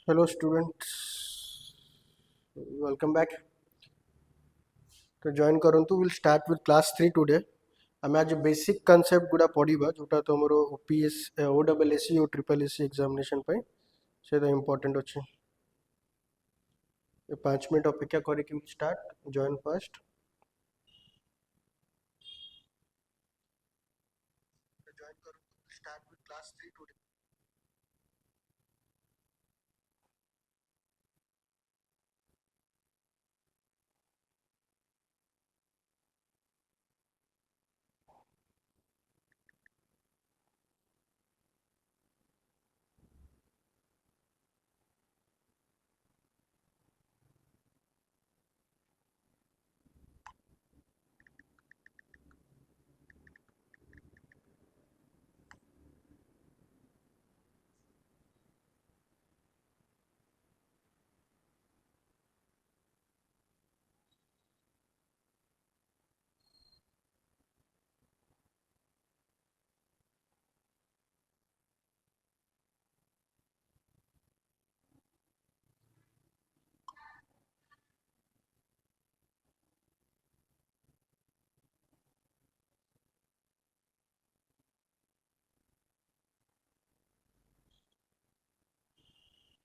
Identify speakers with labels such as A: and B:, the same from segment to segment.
A: Hello students, welcome back. तो join करंतु we'll start with class 3 today. आम आज बेसिक कॉन्सेप्ट गुड़ा पढ़ा जोटा तुम ओपीएस ओडब्ल्यूएससी और ट्रिपल एससी एग्जामिनेशन से इम्पोर्टेंट अच्छे 5 मिनट अपेक्षा करके स्टार्ट जॉइन फर्स्ट जॉइन करंतु start with class 3 today.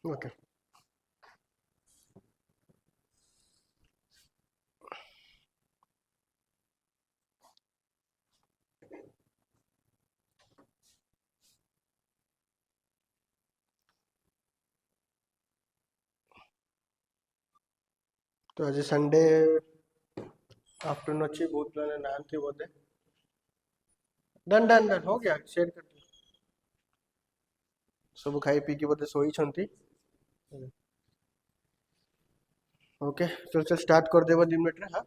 A: Okay तो आज संडे आफ्टरनून अच्छी बहुत प्लान नाम थी बोधे डन डन डन हो गया शेयर कर दिया सब खाई पी की बोधे सोई छंती ओके चल चल स्टार्ट कर देबो 2 मिनट रे हां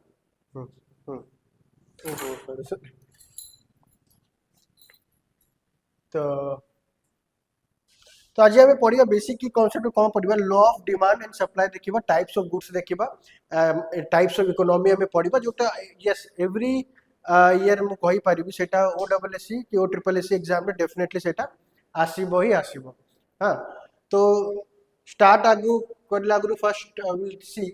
A: ओहो सॉरी तो तो आज आम पढ़ा बेसिक की कॉन्सेप्ट कौन पढ़ा law of demand and supply देखा टाइप्स ऑफ गुड्स देखा टाइप्स ऑफ इकोनॉमी आम पढ़ा जोटा यस एवरी ईयर मु कहि परिबी सेटा ओडब्ल्यूएससी कि ओ ट्रिपल एससी एग्जाम रे डेफिनेटली सेटा आसीबो ही आसीबो हां तो स्टार्ट आगु करला आगु first will see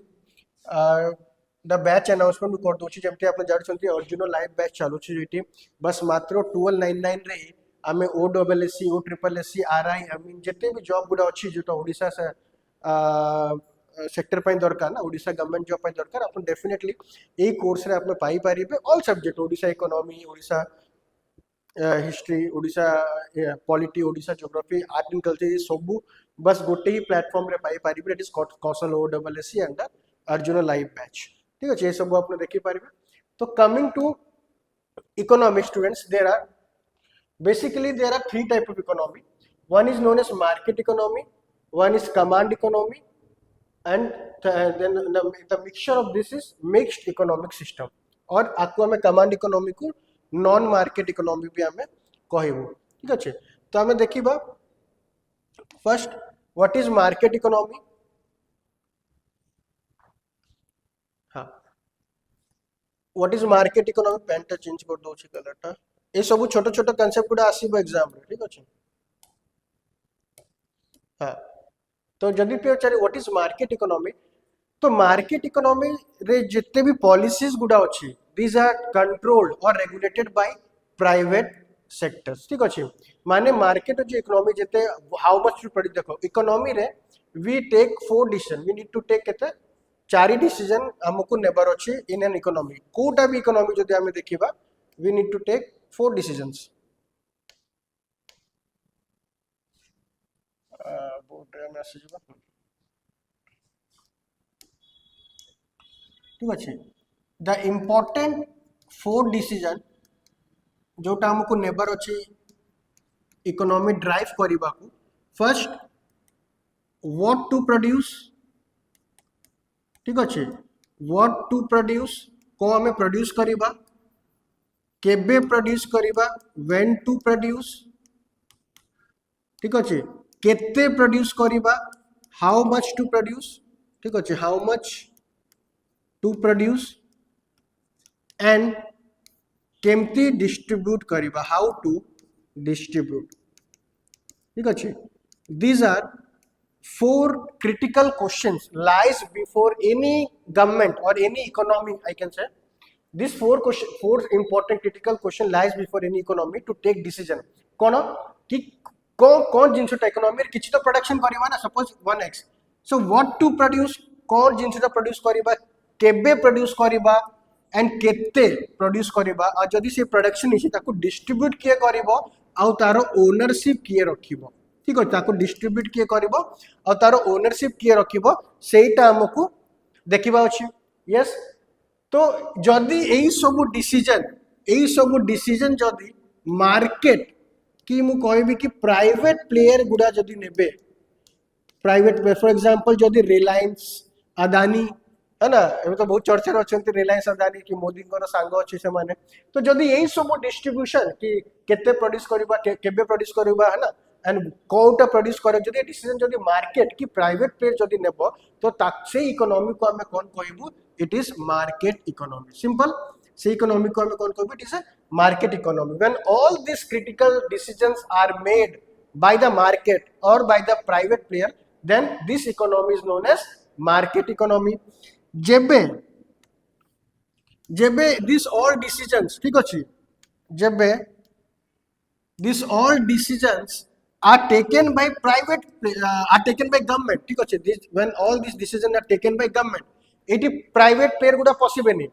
A: the batch announcement कर दोची जेमति आपण जाडछंती अर्जुन लाइव बैच चालू छी जेटी बस मात्र 1299 रे आमे ओडब्ल्यूएससी ओ ट्रिपल एससी आरआई आमीन जेते भी जॉब गुडा अछि जोटा ओडिसा से सेक्टर पई दरकार ना ओडिसा गवर्नमेंट जॉब पई दरकार आपण डेफिनेटली ए कोर्स रे आपण पाई परिबे all subject Odisha economy Odisha history Odisha polity Odisha geography art and culture सब बस गोटे ही प्लेटफॉर्म रे पाई परिबे it is Kaushal OWSC and Arjun live batch ठीक अछि ए सब आपण देखि परिबे तो coming to economic students basically there are 3 type of economy. One is known as market economy, one is command economy, and then the mixture of this is mixed economic system. और आपको हमें command economy को non market economy भी हमें कहबो ठीक अच्छे तो हमें देखिबा first what is market economy हाँ what is market economy pen टा चेंज कर दो कलर टा ये सब छोट छोट कॉन्सेप्ट गुडा आसीबो एग्जाम रे ठीक अछि हां तो जदी पे चाहे व्हाट इज मार्केट इकोनॉमी तो मार्केट इकोनॉमी रे जितने भी पॉलिसीज गुडा अछि दीज आर कंट्रोल्ड और रेगुलेटेड बाय प्राइवेट सेक्टर्स ठीक अछि माने मार्केट जो इकोनॉमी जते हाउ मच टू प्रोड्यूस देखो इकोनॉमी रे we take 4 decision we need to take केते 4 डिसीजन हमको नेबर अछि इन एन इकोनॉमी कोटा भी इकोनॉमी जदी हमें देखिबा we need to take 4 decisions ठीक अच्छे द इम्पोर्टेंट 4 डिसीजन जोटा हमको नेबर अच्छे इकोनॉमी ड्राइव करने को फर्स्ट व्हाट टू प्रोड्यूस ठीक अच्छे व्हाट टू प्रोड्यूस को हमें प्रोड्यूस करबा केबे प्रोड्यूस करबा व्हेन टू प्रोड्यूस ठीक अच्छे केते प्रोड्यूस करबा हाउ मच टू प्रोड्यूस ठीक अच्छे how much to produce and केमती डिस्ट्रीब्यूट करबा हाउ टू डिस्ट्रीब्यूट ठीक अच्छे these are four critical questions lies before any government or any economy, I can say. These four important critical question lies before any economy to take decision. कौन कि कौन जिनसटा economy किछि तो production करबा ना, suppose 1x, so what to produce, कौन जिनसटा produce करबा, केबे प्रोड्यूस करबा एंड केते प्रोड्यूस करबा, और जदि से प्रोडक्शन इछि ताको डिस्ट्रीब्यूट किए करबो आ तार ओनरशिप किए रखिबो, ठीक अछि, ताको डिस्ट्रीब्यूट किए करबो आ तार ओनरशिप किए रखिबो, सेटा हमकु देखिबा अछि। यस, तो जदि यही सब डिसीजन जदि मार्केट कि मु कहबी कि प्राइवेट प्लेयर गुडा जदि नेबे, प्राइवेट फॉर एग्जांपल जदि रिलायंस अदानी है ना, एबे तो बहुत चर्चा अछंती रिलायंस अदानी कि मोदी को सांग अछि से माने, तो जदि यही सब डिस्ट्रीब्यूशन कि केते प्रोड्यूस करबा केबे प्रोड्यूस करबा है ना एंड कोटा प्रोड्यूस करे, जदि डिसीजन जदि मार्केट कि प्राइवेट प्लेयर जदि नेबो, तो से इकोनॉमी को हमें कोन कहबू, it is market economy, simple. से इकोनॉमी को हमें कोन कहबू, it is a market economy. When all this critical decisions are made by the market or by the private player, then this economy is known as market economy. जेबे जेबे this all decisions, ठीक अछि, जेबे this all decisions are taken by private are taken by government, ठीक अछि, when all these decisions are taken by government, एटी private player गुडा possible नहीं,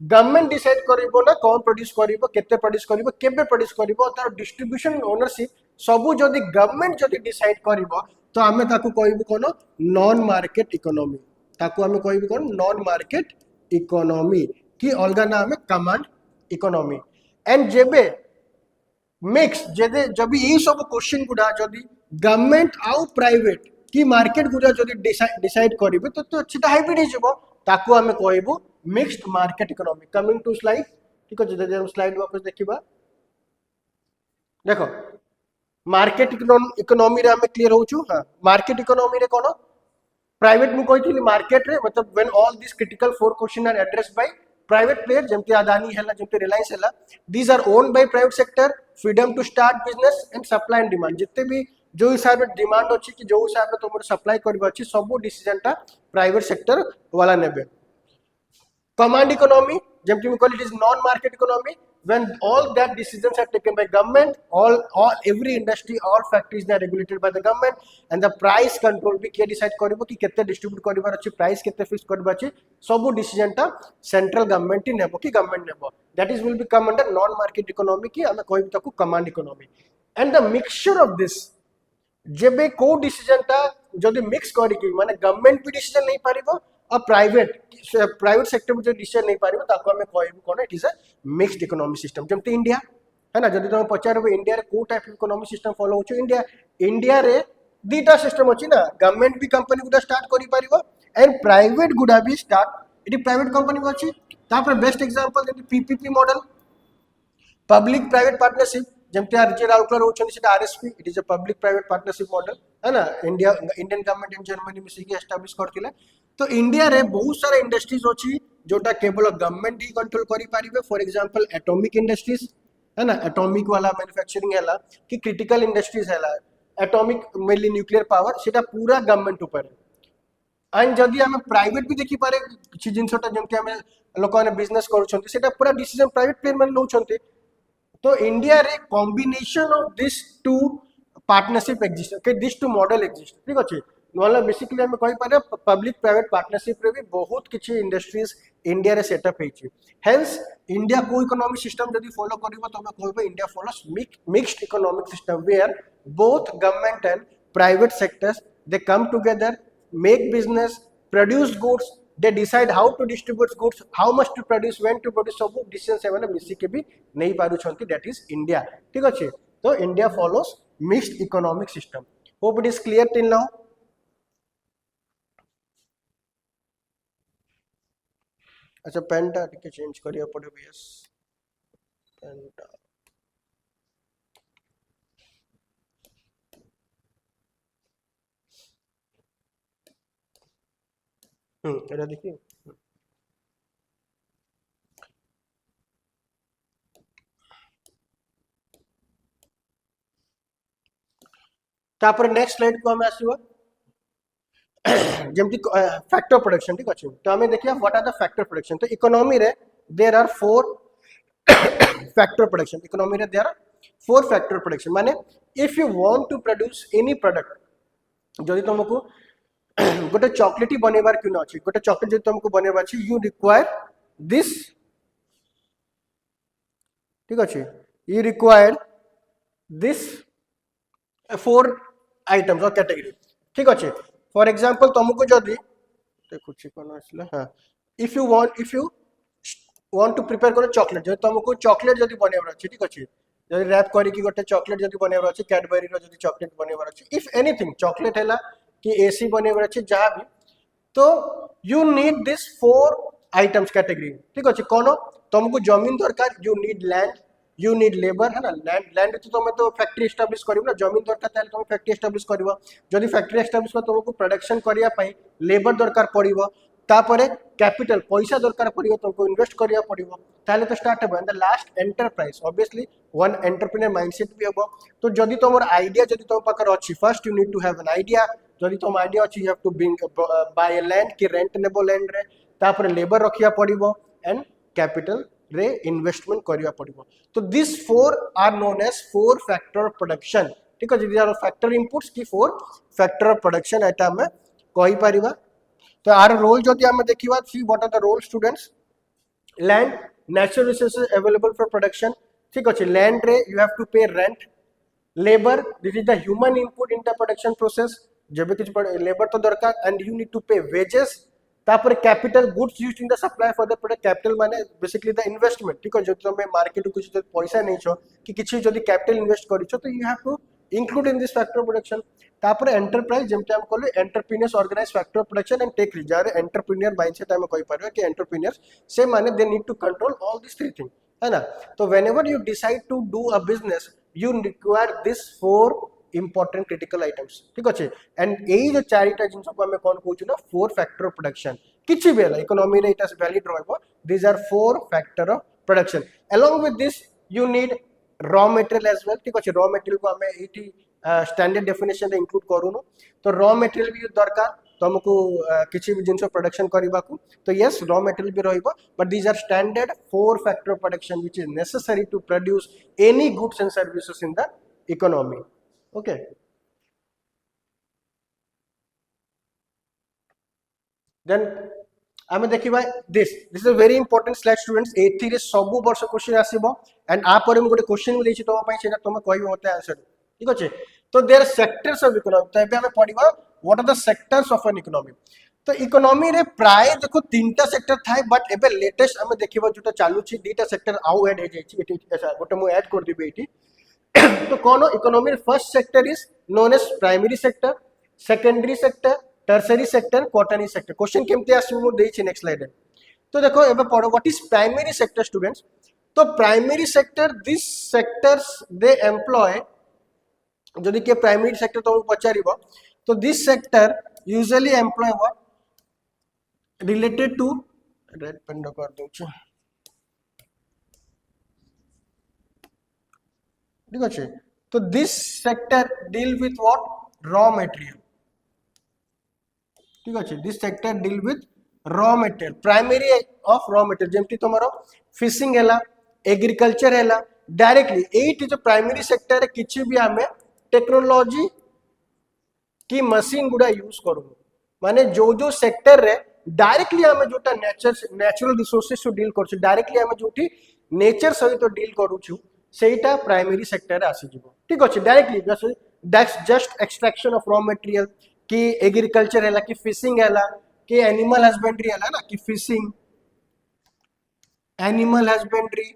A: गवर्नमेंट डिसाइड करिवो ना कौन प्रोड्यूस करिवो, केते प्रोड्यूस करिवो, केबे प्रोड्यूस करिवो, तार डिस्ट्रीब्यूशन ओनरशिप सबु जदि गवर्नमेंट जदि डिसाइड करिवो, तो आमे ताकू कहबो कोन नॉन मार्केट इकोनॉमी, ताकू आमे कहबो कोन नॉन मार्केट इकोनॉमी कि अलगा ना हमें कमांड इकोनॉमी। एंड जेबे मिक्स जेदे जब ये सब क्वेश्चन गुडा जदि गवर्नमेंट आउ प्राइवेट कि मार्केट गुडा जदि डिसाइड करिवो, तो सेटा हाइब्रिड हे जबो, ताकू हमें कहबो mixed market economy. Coming to slide, ठीक है, जदि हम स्लाइड वापस देखिबा, देखो मार्केट इकोनॉमी रे हमें क्लियर होचु। हां, मार्केट इकोनॉमी रे कोन प्राइवेट मु कहिथिली मार्केट रे, मतलब when all this critical four question are addressed by private player, जेमति अदानी हैला, जेमति रिलायंस हैला, these are owned by private sector, freedom to start business and supply and demand, जिते भी जो हिसाब रे डिमांड अछि कि जो हिसाब रे तुमर सप्लाई करबा अछि, सब डिसीजन टा प्राइवेट सेक्टर वाला नेबे। Command economy, जेमति we call it is non-market economy, when all that decisions are taken by government, all every industry, all factories they are regulated by the government, and the price control भी किए decide करिवो कि केते distribute करिवार अछि, price केते fix करिवा अछि, सब decision टा central government ही नेबो कि government नेबो, that is will become under non-market economy कि हमें कहबी ताकू command economy। And the mixture of this, जेबे को डिसीजन टा जदि मिक्स करिकि माने गवर्नमेंट भी डिसीजन नहीं पारिबो और प्राइवेट सेक्टर जो डिसीजन नहीं पारिबो, ताको हमें कहबो कोन it is a mixed economy system. जेमते इंडिया है ना, जदि तुम पचारबो इंडिया रे को टाइप इकोनॉमी सिस्टम फॉलो होचो, इंडिया रे दीटा सिस्टम अछि ना, गवर्नमेंट भी कंपनी गुडा स्टार्ट करि पारिबो एंड प्राइवेट गुडा भी स्टार्ट, इटी प्राइवेट कंपनी अछि। तापर बेस्ट एग्जांपल जेमते PPP model, public private partnership, जमते आरजे राउटर होचन सेटा RSP, it is a public private partnership model है ना, इंडियन गवर्नमेंट एंड जर्मनी में सीके एस्टैब्लिश करथिले। तो इंडिया रे बहुत सारा इंडस्ट्रीज अछि जोटा केवल गवर्नमेंट ही कंट्रोल करि पारिबे, फॉर एग्जांपल एटॉमिक इंडस्ट्रीज है ना, एटॉमिक वाला मैन्युफैक्चरिंग हैला कि क्रिटिकल इंडस्ट्रीज हैला, एटॉमिक मेनली न्यूक्लियर पावर, सेटा पूरा गवर्नमेंट ऊपर। एंड जदि हमें प्राइवेट भी देखि पारे किछि जिनसटा जेमते हमें लोक माने बिजनेस करूछंती, सेटा पूरा डिसीजन प्राइवेट प्लेयर माने नउछंती। तो इंडिया रे combination of this two partnership exist, के दिस टू मॉडल एग्जिस्ट, ठीक अछि। नोला बेसिकली हम कहि पारे पब्लिक प्राइवेट पार्टनरशिप रे भी बहुत किछि इंडस्ट्रीज इंडिया रे सेटअप हेछि। हेंस इंडिया को इकोनॉमिक सिस्टम जदि फॉलो करिवो, तो हम कहबो India follows mixed economic system, where both government and private sectors they come together, make business, produce goods, they decide how to distribute goods, how much to produce, when to produce, सब decision से माने मिसी के भी नहीं पारु छंती, that is India, ठीक अछि। तो India follows mixed economic system. Hope it is clear till now. अच्छा पेन टा टिके चेंज करिया पड़े, यस पेन टा एटा देखिए तापर नेक्स्ट स्लाइड को हमें आसीबा। जेमती फैक्टर प्रोडक्शन ठीक अच्छे तो आम देखिए what are the factor production तो इकोनॉमी रे there are 4 factor production economy रे देयर आर 4 फैक्टर प्रोडक्शन माने if you want to produce any product जदि तुमको गोटे चॉकलेट ही बनेबार क्यों अच्छी गोटे चॉकलेट जब तुमको बनेबार अच्छी यू रिक्वायर दिस ठीक अच्छे यू रिक्वायर दिस 4 आइटम्स और कैटेगरी ठीक अच्छे फॉर एग्जांपल तुमको जदि देखुछि कोन आसला हां if you want to prepare करो चॉकलेट जदि तुमको चॉकलेट जदि बनेबार अच्छी ठीक अच्छे जदि रैप करी कि गोटे चॉकलेट जदि बनेबार अच्छी कैडबरी रो जदि चॉकलेट बनेबार अच्छी इफ एनीथिंग चॉकलेट हैला कि एसी बनेबार अच्छी जहां भी तो you need this 4 items category ठीक अच्छे कोन तुमको जमीन दरकार you need land you need labour है ना लैंड तो तुम तो फैक्ट्री एस्टाब्लिश करियो ना जमीन दरकार ताले तुम फैक्ट्री एस्टाब्लिश करिवो जदि फैक्ट्री एस्टाब्लिश कर तुमको प्रोडक्शन करिया पई लेबर दरकार पड़िवो तापरे कैपिटल पैसा दरकार पड़िवो तुमको इन्वेस्ट करिया पड़िवो ताले तो स्टार्ट हो and the last enterprise obviously one entrepreneur mindset भी हो तो जदि तुम आइडिया जदि तुम पाकर अछि first you need to have an idea जदि तुम आइडिया अछि you have to buy a land कि रेंट नेबो लैंड रे तापरे लेबर रखिया पड़िवो एंड कैपिटल रे इन्वेस्टमेंट करिया पड़िवो तो दिस 4 आर नोन एज 4 फैक्टर प्रोडक्शन ठीक है जी आर फैक्टर इनपुट्स की 4 फैक्टर प्रोडक्शन एटा हम कहि परिबा तो आर रोल जदि हम देखिबा see what are the role students land natural resources available for production ठीक अछि लैंड रे you have to pay rent labour this is the human input in the production process जब कुछ लेबर तो दरकार and you need to pay wages तापर capital goods used in the supply for the product capital माने basically the investment ठीक है जो तुम मार्केट कुछ पैसा नहीं छो कि किछि जदि कैपिटल इन्वेस्ट करिछो तो you have to include in this factor production तापर एंटरप्राइज जेमते हम कहले entrepreneurs organise factor production and take risk जार एंटरप्रेन्योर माइंडसेट हम कहि परबे कि एंटरप्रेन्योर्स से माने they need to control all this three thing है ना तो whenever you decide to do a business you require this 4 important critical items ठीक अच्छे एंड यही जो चारिटा जिनस को हमें कौन कहूँ ना 4 फैक्टर ऑफ प्रोडक्शन किछि भी है इकोनॉमी रे इटा वैलिड रहबो these are 4 factor of production along with this you need raw material as well ठीक अच्छे raw material को हमें एठी स्टैंडर्ड डेफिनेशन रे इंक्लूड करूनो तो raw material भी दरकार तुमको किछि भी जिनस प्रोडक्शन करबा को तो यस raw material भी रहइबो but these are standard 4 factor of production which is necessary to produce any goods and services in the economy okay then आमे देखिबा this is a very important slide students एथि रे सब वर्ष question आसीबो and आ पर हम गोटे क्वेश्चन देछि तोम पई सेटा तुम कहबो होते आंसर ठीक अछि तो देयर सेक्टर्स ऑफ इकोनॉमी तो एबे हमें पढिबा what are the sectors of an economy तो इकोनॉमी रे प्राय देखो तीनटा सेक्टर थाय बट एबे लेटेस्ट हमें देखिबा जोटा चालू छी दीटा सेक्टर आउ ऐड हे जायछि एठी गोटे मु ऐड कर दिबे एठी तो कौन economy first sector is known as primary sector secondary sector tertiary sector quaternary sector question केमते आसी मु देछि नेक्स्ट स्लाइड तो देखो एबे पढो what is primary sector students तो primary sector this sectors they employ जदि के प्राइमरी सेक्टर तो पचारिबो तो this sector usually employ what related to red pen कर दउछ ठीक अच्छे तो this sector deal with what raw material ठीक अच्छे this sector deal with raw material primary of raw material जेमती तमरो फिशिंग हैला एग्रीकल्चर हैला डायरेक्टली एट जो प्राइमरी सेक्टर रे किछि भी हमें टेक्नोलॉजी की मशीन गुडा यूज करू माने जो सेक्टर रे डायरेक्टली हमें जोटा नेचुरल रिसोर्सेस से डील करछु डायरेक्टली हमें जोठी नेचर सहित डील करूछु सेटा प्राइमरी सेक्टर आसी जिवो ठीक अछि directly that's just extraction of raw material कि एग्रीकल्चर हैला कि फिशिंग हैला कि एनिमल हस्बेंड्री हैला ना कि fishing animal husbandry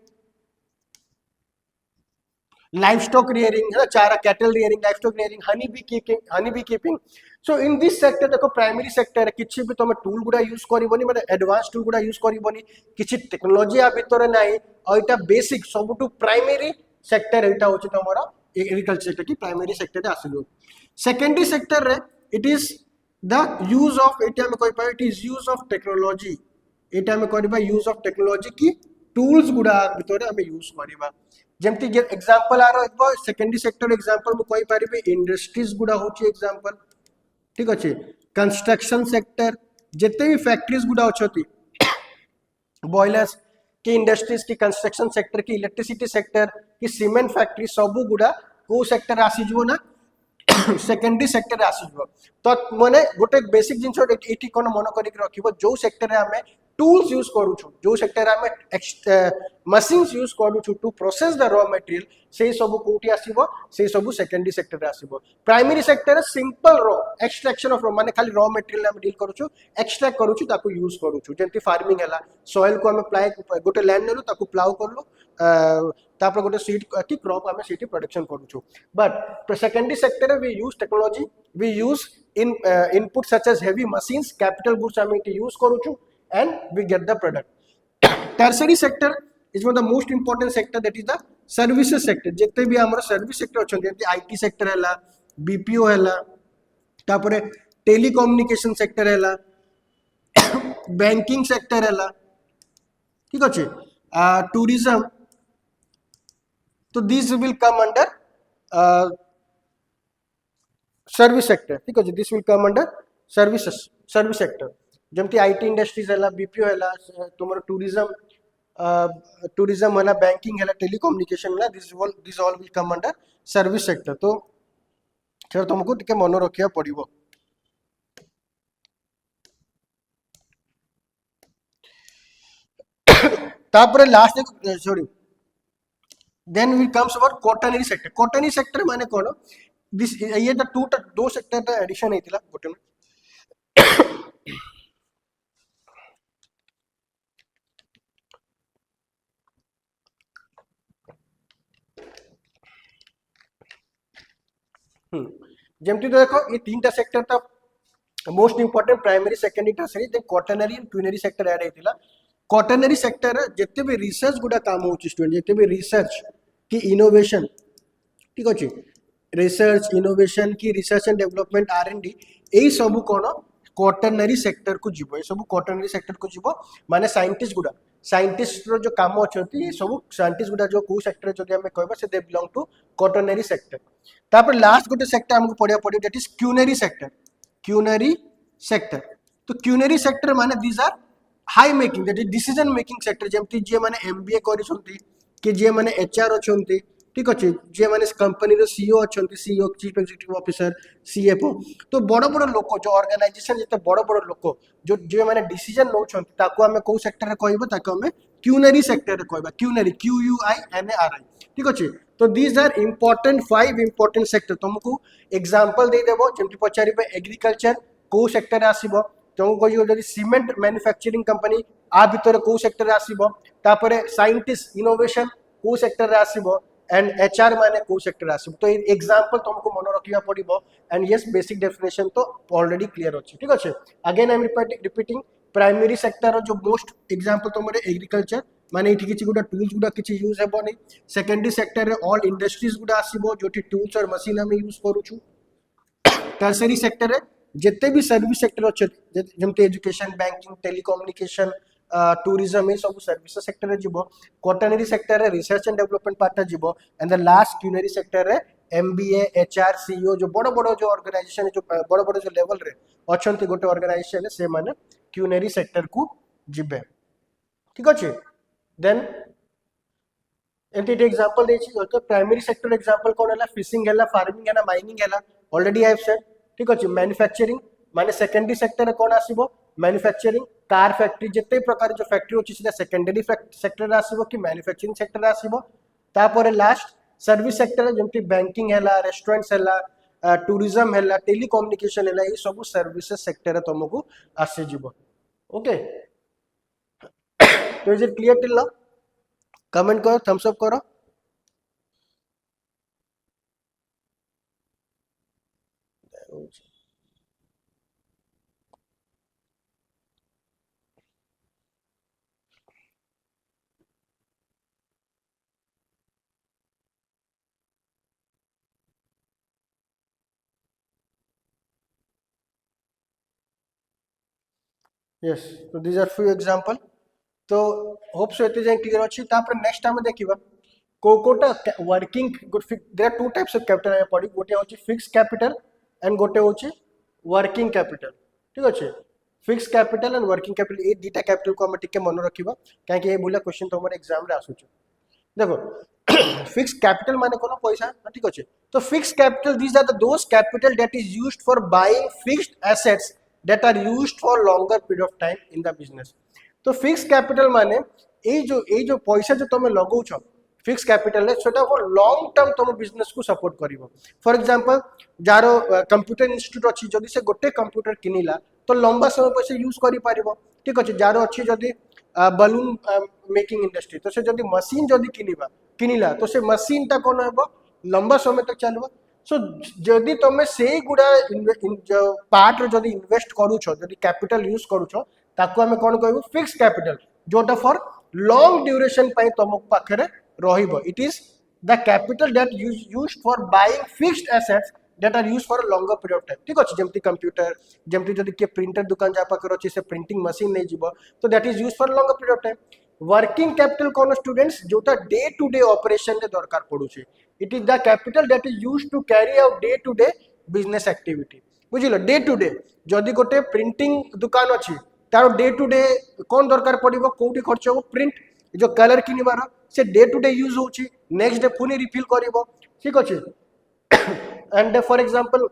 A: livestock rearing है ना चारा cattle rearing livestock rearing honey bee keeping so in this sector देखो प्राइमरी सेक्टर है किछि भी तुम टूल गुडा यूज करबोनी माने एडवांस टूल गुडा यूज करबोनी किछि टेक्नोलॉजी आ भीतर नाही और एटा बेसिक सबटू प्राइमरी सेक्टर एटा होछि तमरा एग्रीकल्चर सेक्टर की प्राइमरी सेक्टर रे आसिलो सेकेंडरी सेक्टर रे it is the use of एटा हम कहि पाए it is use of technology एटा हम करबा यूज ऑफ टेक्नोलॉजी की टूल्स गुडा भीतर हम यूज करबा जेमती एग्जांपल आरो एक सेकेंडरी सेक्टर एग्जांपल मु कहि पारिबे इंडस्ट्रीज गुडा होछि एग्जांपल ठीक अच्छे कंस्ट्रक्शन सेक्टर जिते भी फैक्ट्रीज गुड़ा अच्छी बॉयलर्स की इंडस्ट्रीज की कंस्ट्रक्शन सेक्टर की इलेक्ट्रिसिटी सेक्टर की सीमेंट फैक्ट्री सबू गुड़ा को सेक्टर आसीज ना सेकेंडरी सेक्टर आसीज तो मैंने गोटे बेसिक जिन ये कौन मन कर रख जो सेक्टर आम टूल्स यूज करूँ जो सेक्टर आम मशीन्स यूज करूँ to process the raw material से सब कौटी आसो से सब सेकेंडरी सेक्टर आसो primary sector simple raw extraction of raw माने खाली रॉ मटेरियल आम डील करूँ एक्सट्रैक्ट करूँ ताको यूज करूँ जमी फार्मिंग है सॉइल को आम प्लाय गोटे लैंड नेलु ताको प्लाउ करलु तापर गोटे सीड की क्रॉप आम सीटी प्रोडक्शन करूँ but secondary sector we use technology we use in input such as heavy machines capital goods आम यूज करूँ and we get the product tertiary sector is one of the most important sector that is the services sector जिते भी हमर service sector अछि जेते IT sector हैला BPO हैला तापरे टेलीकम्युनिकेशन सेक्टर हैला बैंकिंग सेक्टर हैला ठीक अछि टूरिज्म तो this will come under service sector ठीक अछि this will come under service sector जमती आईटी इंडस्ट्रीज है बीपीओ है तुम टूरिज्म है बैंकिंग है टेलीकम्युनिकेशन है this all will come under service sector तो फिर तुमको टिके मन रखा पड़ो तापर last sorry then will comes about quaternary sector माने कौन दिस ये दो सेक्टर एडिशन होता गोटे जमती तो देखो ये तीन सेक्टर था most important primary secondary tertiary then quaternary and quinary sector add होता कॉटनरी सेक्टर जिते भी रिसर्च गुड़ा काम हो स्टूडेंट जिते भी रिसर्च की इनोवेशन ठीक अच्छे रिसर्च इनोवेशन की रिसर्च एंड डेवलपमेंट R&D यही सब कौन कॉटनरी सेक्टर को जीव ये सब कॉटनरी सेक्टर को जीव माने साइंटिस्ट गुड़ा साइंटिस्ट जो काम अच्छा ये सब साइंटिस्ट गुड़ा जो कौ सेक्टर जो कहबा से they belong to quaternary sector तापर लास्ट गोटे सेक्टर हमको पढ़िया पड़ो दैट इज क्यूनरी सेक्टर तो क्यूनरी सेक्टर माने these are high making that is decision making sector जमती जे माने एमबीए करिसंती कि जे माने एचआर अछंती ठीक अच्छे जे माने कंपनी रो सीईओ अछंती CEO chief executive officer CFO तो बड़ बड़ लोक जो ऑर्गेनाइजेशन जते बड़ बड़ लोक जो जे माने डिसीजन नौछंती ताको हमें को सेक्टर रे कहबो ताको हमें क्यूनरी सेक्टर रे कहबा क्यूनरी QUINARI ठीक अच्छे तो these are important 5 important sector तुमको एग्जांपल दे देबो जेमति पचारिबे एग्रीकल्चर को सेक्टर आसीबो तुमको कहियो जदी सीमेंट मैन्युफैक्चरिंग कंपनी आ भितर को सेक्टर आसीबो तापरे साइंटिस्ट इनोवेशन को सेक्टर आसीबो एंड एचआर माने को सेक्टर आसीबो तो एग्जांपल तुमको मन रखिया पड़िबो एंड यस बेसिक डेफिनेशन तो ऑलरेडी क्लियर अछि ठीक अछि again I am repeating primary sector जो मोस्ट एग्जांपल तुमरे एग्रीकल्चर माने इठी किछि गुडा टूल्स गुडा किछि यूज हेबो नै सेकेंडरी सेक्टर रे ऑल इंडस्ट्रीज गुडा आसीबो जोटी टूल्स और मशीन हम यूज करू छु टर्सरी सेक्टर रे जिते भी सर्विस सेक्टर अच्छे जमते एजुकेशन बैंकिंग टेलीकम्युनिकेशन टूरिज्म ये सब सर्विस सेक्टर रे जीवो कॉटनरी सेक्टर रे रिसर्च एंड डेवलपमेंट पार्ट जीवो and the last quinary sector रे एमबीए एचआर सीईओ जो बड़ बड़ जो ऑर्गेनाइजेशन जो बड़ बड़ जो लेवल रे अछंती गोटे ऑर्गेनाइजेशन से माने क्यूनरी सेक्टर को जिबे ठीक अछि देन एंटी एग्जांपल दे छी तो प्राइमरी सेक्टर एग्जांपल कोन हला फिशिंग हला फार्मिंग हला माइनिंग हला ऑलरेडी आई हैव सेड ठीक अछि मैन्युफैक्चरिंग माने सेकेंडरी सेक्टर कोन आसीबो मैन्युफैक्चरिंग कार फैक्ट्री जिते प्रकार जो फैक्ट्री अछि सेटा सेकेंडरी सेक्टर आसीबो कि मैन्युफैक्चरिंग सेक्टर आसीबो तापर लास्ट सर्विस सेक्टर जेमति बैंकिंग हला रेस्टोरेंट्स हला टूरिज्म हला टेलीकम्युनिकेशन हला ये सब सर्विसेज सेक्टर तुमको आसी जीवो ओके तो is it clear till now comment करो थम्स अप करो यस तो दीज आर फ्यू एग्जांपल तो होप सो एते जाय क्लियर अछि तापर नेक्स्ट टाइम देखिबा कोकोटा working good there are two types of capital पड़ी गोटे होची फिक्स कैपिटल एंड गोटे होची वर्किंग कैपिटल ठीक अच्छे fix capital and working capital ये दुटा कैपिटल को हम टिके मन रखिबा काहे ये बोला क्वेश्चन तुम एग्जाम रे आसुछ देखो फिक्स कैपिटल माने कोनो पैसा ठीक अच्छे तो fix capital these are the those capital that is used for buying fixed assets that are used for longer period of time in the business तो फिक्स कैपिटल माने ये जो पैसा जो तुम लगाउछ फिक्स कैपिटल सेटा फॉर लॉन्ग टर्म तुम बिजनेस को सपोर्ट करिवो फॉर एग्जांपल जारो कंप्यूटर इंस्टीट्यूट अछि जदी से गोटे कंप्यूटर किनिला तो लंबा समय पैसा यूज करि पारिबो ठीक अछि जारो अछि जदी बलून मेकिंग इंडस्ट्री तो से जदी मशीन जदी किनिला तो से मशीन ता कोन हेबो लंबा समय तक चलबो सो जदी तुम से गुडा पार्ट रे जदी इन्वेस्ट करूछो जदी कैपिटल यूज करूछो ताको हमें कोन कहबो फिक्स कैपिटल जोटा फॉर लॉन्ग ड्यूरेशन पई तुम पाखरे रहिबो it is the capital that used for buying fixed assets that are used for a longer period of time ठीक अछि जेमति कंप्यूटर जेमति जदी के प्रिंटर दुकान जा पाकर अछि से प्रिंटिंग मशीन नै जीवो तो that is used for longer period of time working capital कोन स्टूडेंट्स जोटा डे टू डे ऑपरेशन रे दरकार पडुछि it is the capital that is used to carry out day to day business activity बुझिलो day to day जदी गोटे printing दुकान अछि तार डे टू डे कौन दरकार पड़ो कौटी खर्च हो प्रिंट जो कलर किनबार से डे टू डे यूज होची नेक्स्ट डे पुनी रिफिल करिवो ठीक अछि एंड फॉर एग्जांपल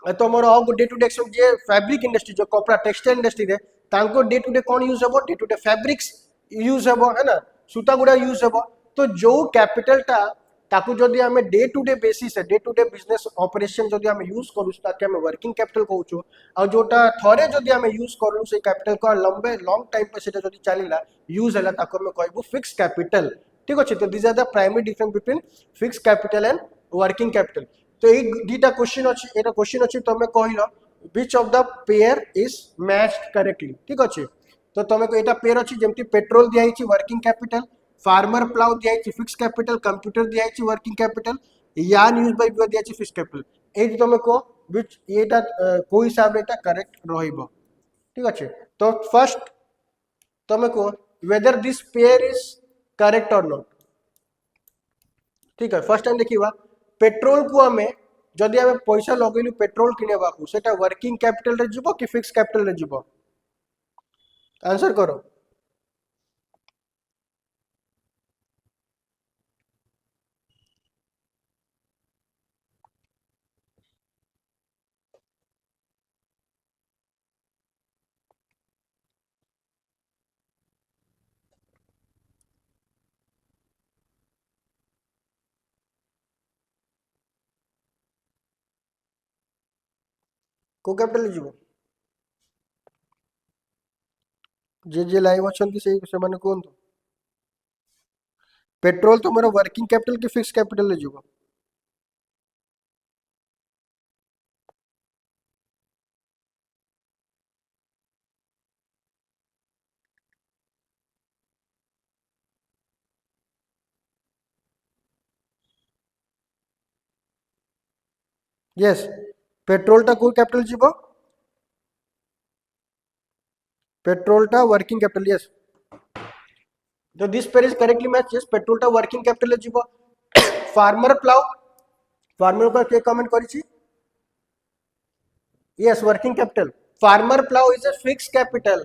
A: तुम डे टू डे जे फैब्रिक इंडस्ट्री जो कपड़ा टेक्सटाइल इंडस्ट्री रे तांको डे टू डे कौन यूज हेबो day to day fabrics use हेबो है ना सूता गुडा यूज हेबो तो जो कैपिटल टा ताकू जदि आमे day to day basis day to day business operation जदि आमे यूज करू ताकि आमे वर्किंग कैपिटल कहूछु आ जोटा थरे जदि आमे यूज करू से कैपिटल को लंबे लॉन्ग टाइम पे सेटा जदि चलीला यूज हला ताको आमे कहबो फिक्स कैपिटल ठीक अछि तो this are the primary difference between fix capital and working capital तो ए दीटा क्वेश्चन अछि एटा क्वेश्चन अछि तमे कहिलो which of the pair is matched correctly ठीक अछि तो तमे को एटा पेयर अछि जेमति पेट्रोल दिया छि वर्किंग कैपिटल फार्मर प्लाउ दिया छि फिक्स कैपिटल कंप्यूटर दिया छि वर्किंग कैपिटल यान यूज बाय दिया छि फिक्स कैपिटल एटी तमे को व्हिच एटा को हिसाब एटा करेक्ट रहिबो ठीक अछि तो फर्स्ट तमे को whether this pair is correct और नॉट ठीक है फर्स्ट टाइम देखिबा पेट्रोल को हमें जदि हमें पैसा लगेलु पेट्रोल किनेबा को सेटा वर्किंग कैपिटल रे जिवो कि फिक्स कैपिटल रे जिवो आंसर करो को कैपिटल जीवो जे लाइव अछंती से माने कोन तो पेट्रोल तो मोर वर्किंग कैपिटल की फिक्स कैपिटल ले जीवो यस पेट्रोल टा को कैपिटल जीवो पेट्रोल टा वर्किंग कैपिटल यस तो this pair is correctly match yes petrol टा वर्किंग कैपिटल ले जीवो फार्मर प्लाउ फार्मर पर के कमेंट करी छी yes working capital farmer plow is a fixed capital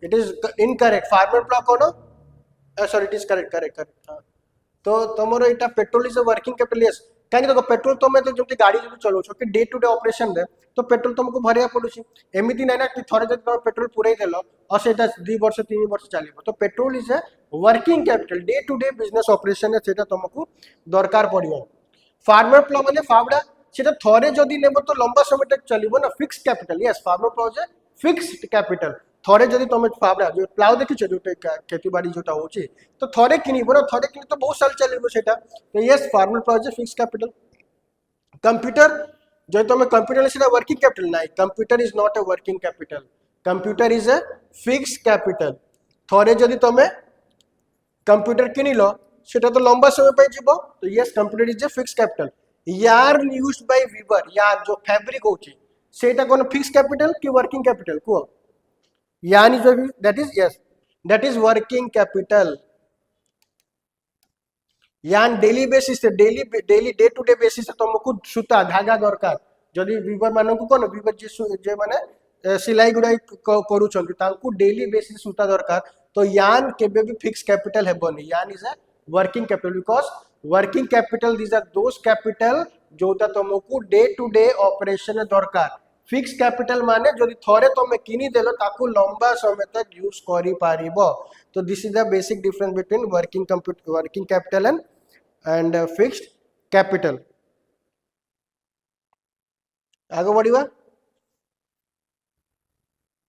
A: it is incorrect farmer plow kono sorry it is correct तो तमरो एटा petrol is a working capital yes काहे देखो petrol तमे तो जति गाड़ी जति चलो छ कि डे टू डे ऑपरेशन रे तो पेट्रोल तुमको भरिया पडुछि एमिति नै ना कि थरे जति तुम पेट्रोल पुरै देलो और सेटा 2 वर्ष 3 वर्ष चलिबो तो petrol is a working capital day to day business operation रे सेटा तुमको दरकार पड़िबो फार्मर प्लाव माने फावड़ा सेटा थरे जदी नेबो तो लंबा समय तक चलिबो ना fix capital yes farmer plough जे फिक्स्ड कैपिटल थरे जदी तुम फावड़ा जो प्लाव देखिछ जोटे खेती बाड़ी जोटा होची तो थरे किनिबो ना थरे किनि तो बहुत साल चलिबो सेटा तो यस फार्मर प्लाव जे फिक्स कैपिटल कंप्यूटर जो तुम कंप्यूटर सेटा वर्किंग कैपिटल नाही computer is not a working capital computer is a fixed capital थरे जदी तुम कंप्यूटर किनिलो सेटा तो लंबा समय पे जीवो तो yes computer is a fixed capital yarn used by weaver yarn जो फैब्रिक होची सेटा कोन फिक्स कैपिटल कि वर्किंग कैपिटल को yarn is that is yes that is working capital yarn daily basis से daily day to day basis से तुमको सूता धागा दरकार जदि वीवर मानक कोन वीवर जे माने सिलाई गुड़ाई करूछन तांकू डेली बेसिस सूता दरकार तो यान केबे भी फिक्स कैपिटल हेबनी यान is a working capital because working capital this are those capital जोटा तुमको डे टू डे ऑपरेशन दरकार फिक्स कैपिटल माने जदि थरे तुम किनी देलो ताकू लंबा समय तक यूज करि पारिबो तो this is the basic difference between working capital and fixed capital आगे बढ़िबा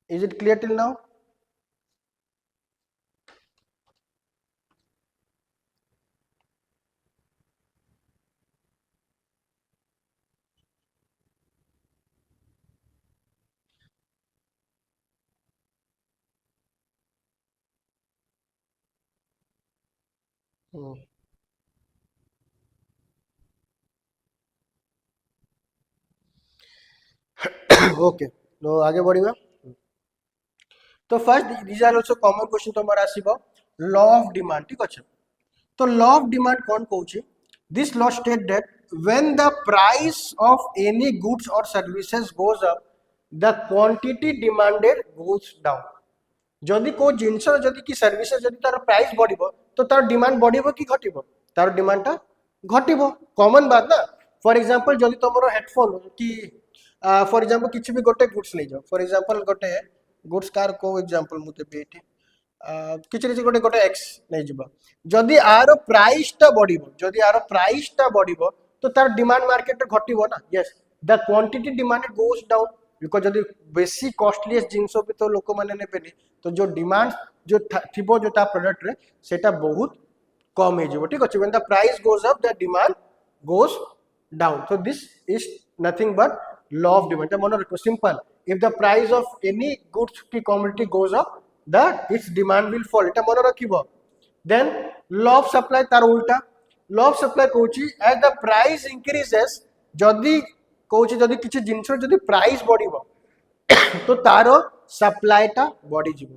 A: is it clear till now okay तो आगे बढ़िबा तो first these are also common question तमर आसीबो लॉ ऑफ डिमांड ठीक अछि तो लॉ ऑफ डिमांड कौन कहूची this law state that when the price of any goods or services goes up the quantity demanded goes down जदि को जिनस जदि की सर्विसेज जदि तार प्राइस बढ़िबो तो तार डिमांड बढ़िबो कि घटिबो तार डिमांड ता घटिबो कॉमन बात ना फॉर एग्जांपल जदि तमरो हेडफोन की फॉर एग्जांपल किछि भी गोटे गुड्स ले जाओ फॉर एग्जांपल गोटे गुड्स कार को एग्जांपल मुते बेटी किछि किछि गोटे गोटे एक्स नै जिबो जदि आरो प्राइस ता बढ़िबो जदि आरो प्राइस ता बढ़िबो तो तार डिमांड मार्केट रे घटिबो ना yes the quantity demanded goes down because जदि बेसी कॉस्टलीएस जिंसो भी तो लोक माने नेबेनी तो जो डिमांड जो थिबो जो ता प्रोडक्ट रे सेटा बहुत कम हे जिवो ठीक अछि when the price goes up the demand goes down so this is nothing but law of demand मन रखो simple if the price of any goods की commodity goes up the its demand will fall एटा मन रखिबो then law of supply तार उल्टा law of supply कहूची as the price increases जदि कहूची जदि किछि जिंस जदि प्राइस बढ़िबो तो तारो सप्लाई ता बढ़ी जिवो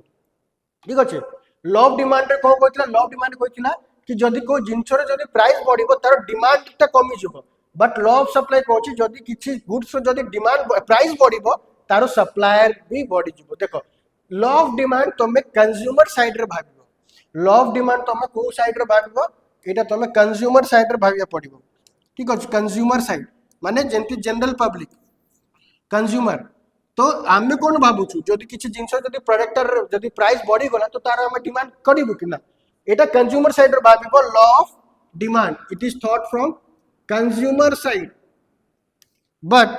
A: ठीक अछि लॉ ऑफ डिमांड रे को कहतिला लॉ ऑफ डिमांड कहतिला कि जदि को जिंस रे जदि प्राइस बढ़िबो तारो डिमांड ता कमी जिवो बट लॉ ऑफ सप्लाई कहूची जदि किछि गुड्स जदि डिमांड प्राइस बढ़िबो तारो सप्लायर भी बढ़ी जिवो देखो लॉ ऑफ डिमांड तमे कंज्यूमर साइड रे भाबिबो लॉ ऑफ डिमांड तमे को साइड रे भाबिबो एटा तमे कंज्यूमर साइड रे भाबिया पड़िबो ठीक अछि कंज्यूमर साइड माने जेंति जनरल पब्लिक कंज्यूमर तो आमे कोन भाबुछु जदि किछि जिंस जदि प्रोडक्टर जदि प्राइस बढ़ी गला तो तार हम डिमांड करिबो कि ना एटा कंज्यूमर साइड रे भाबिबो law of demand it is thought from consumer side but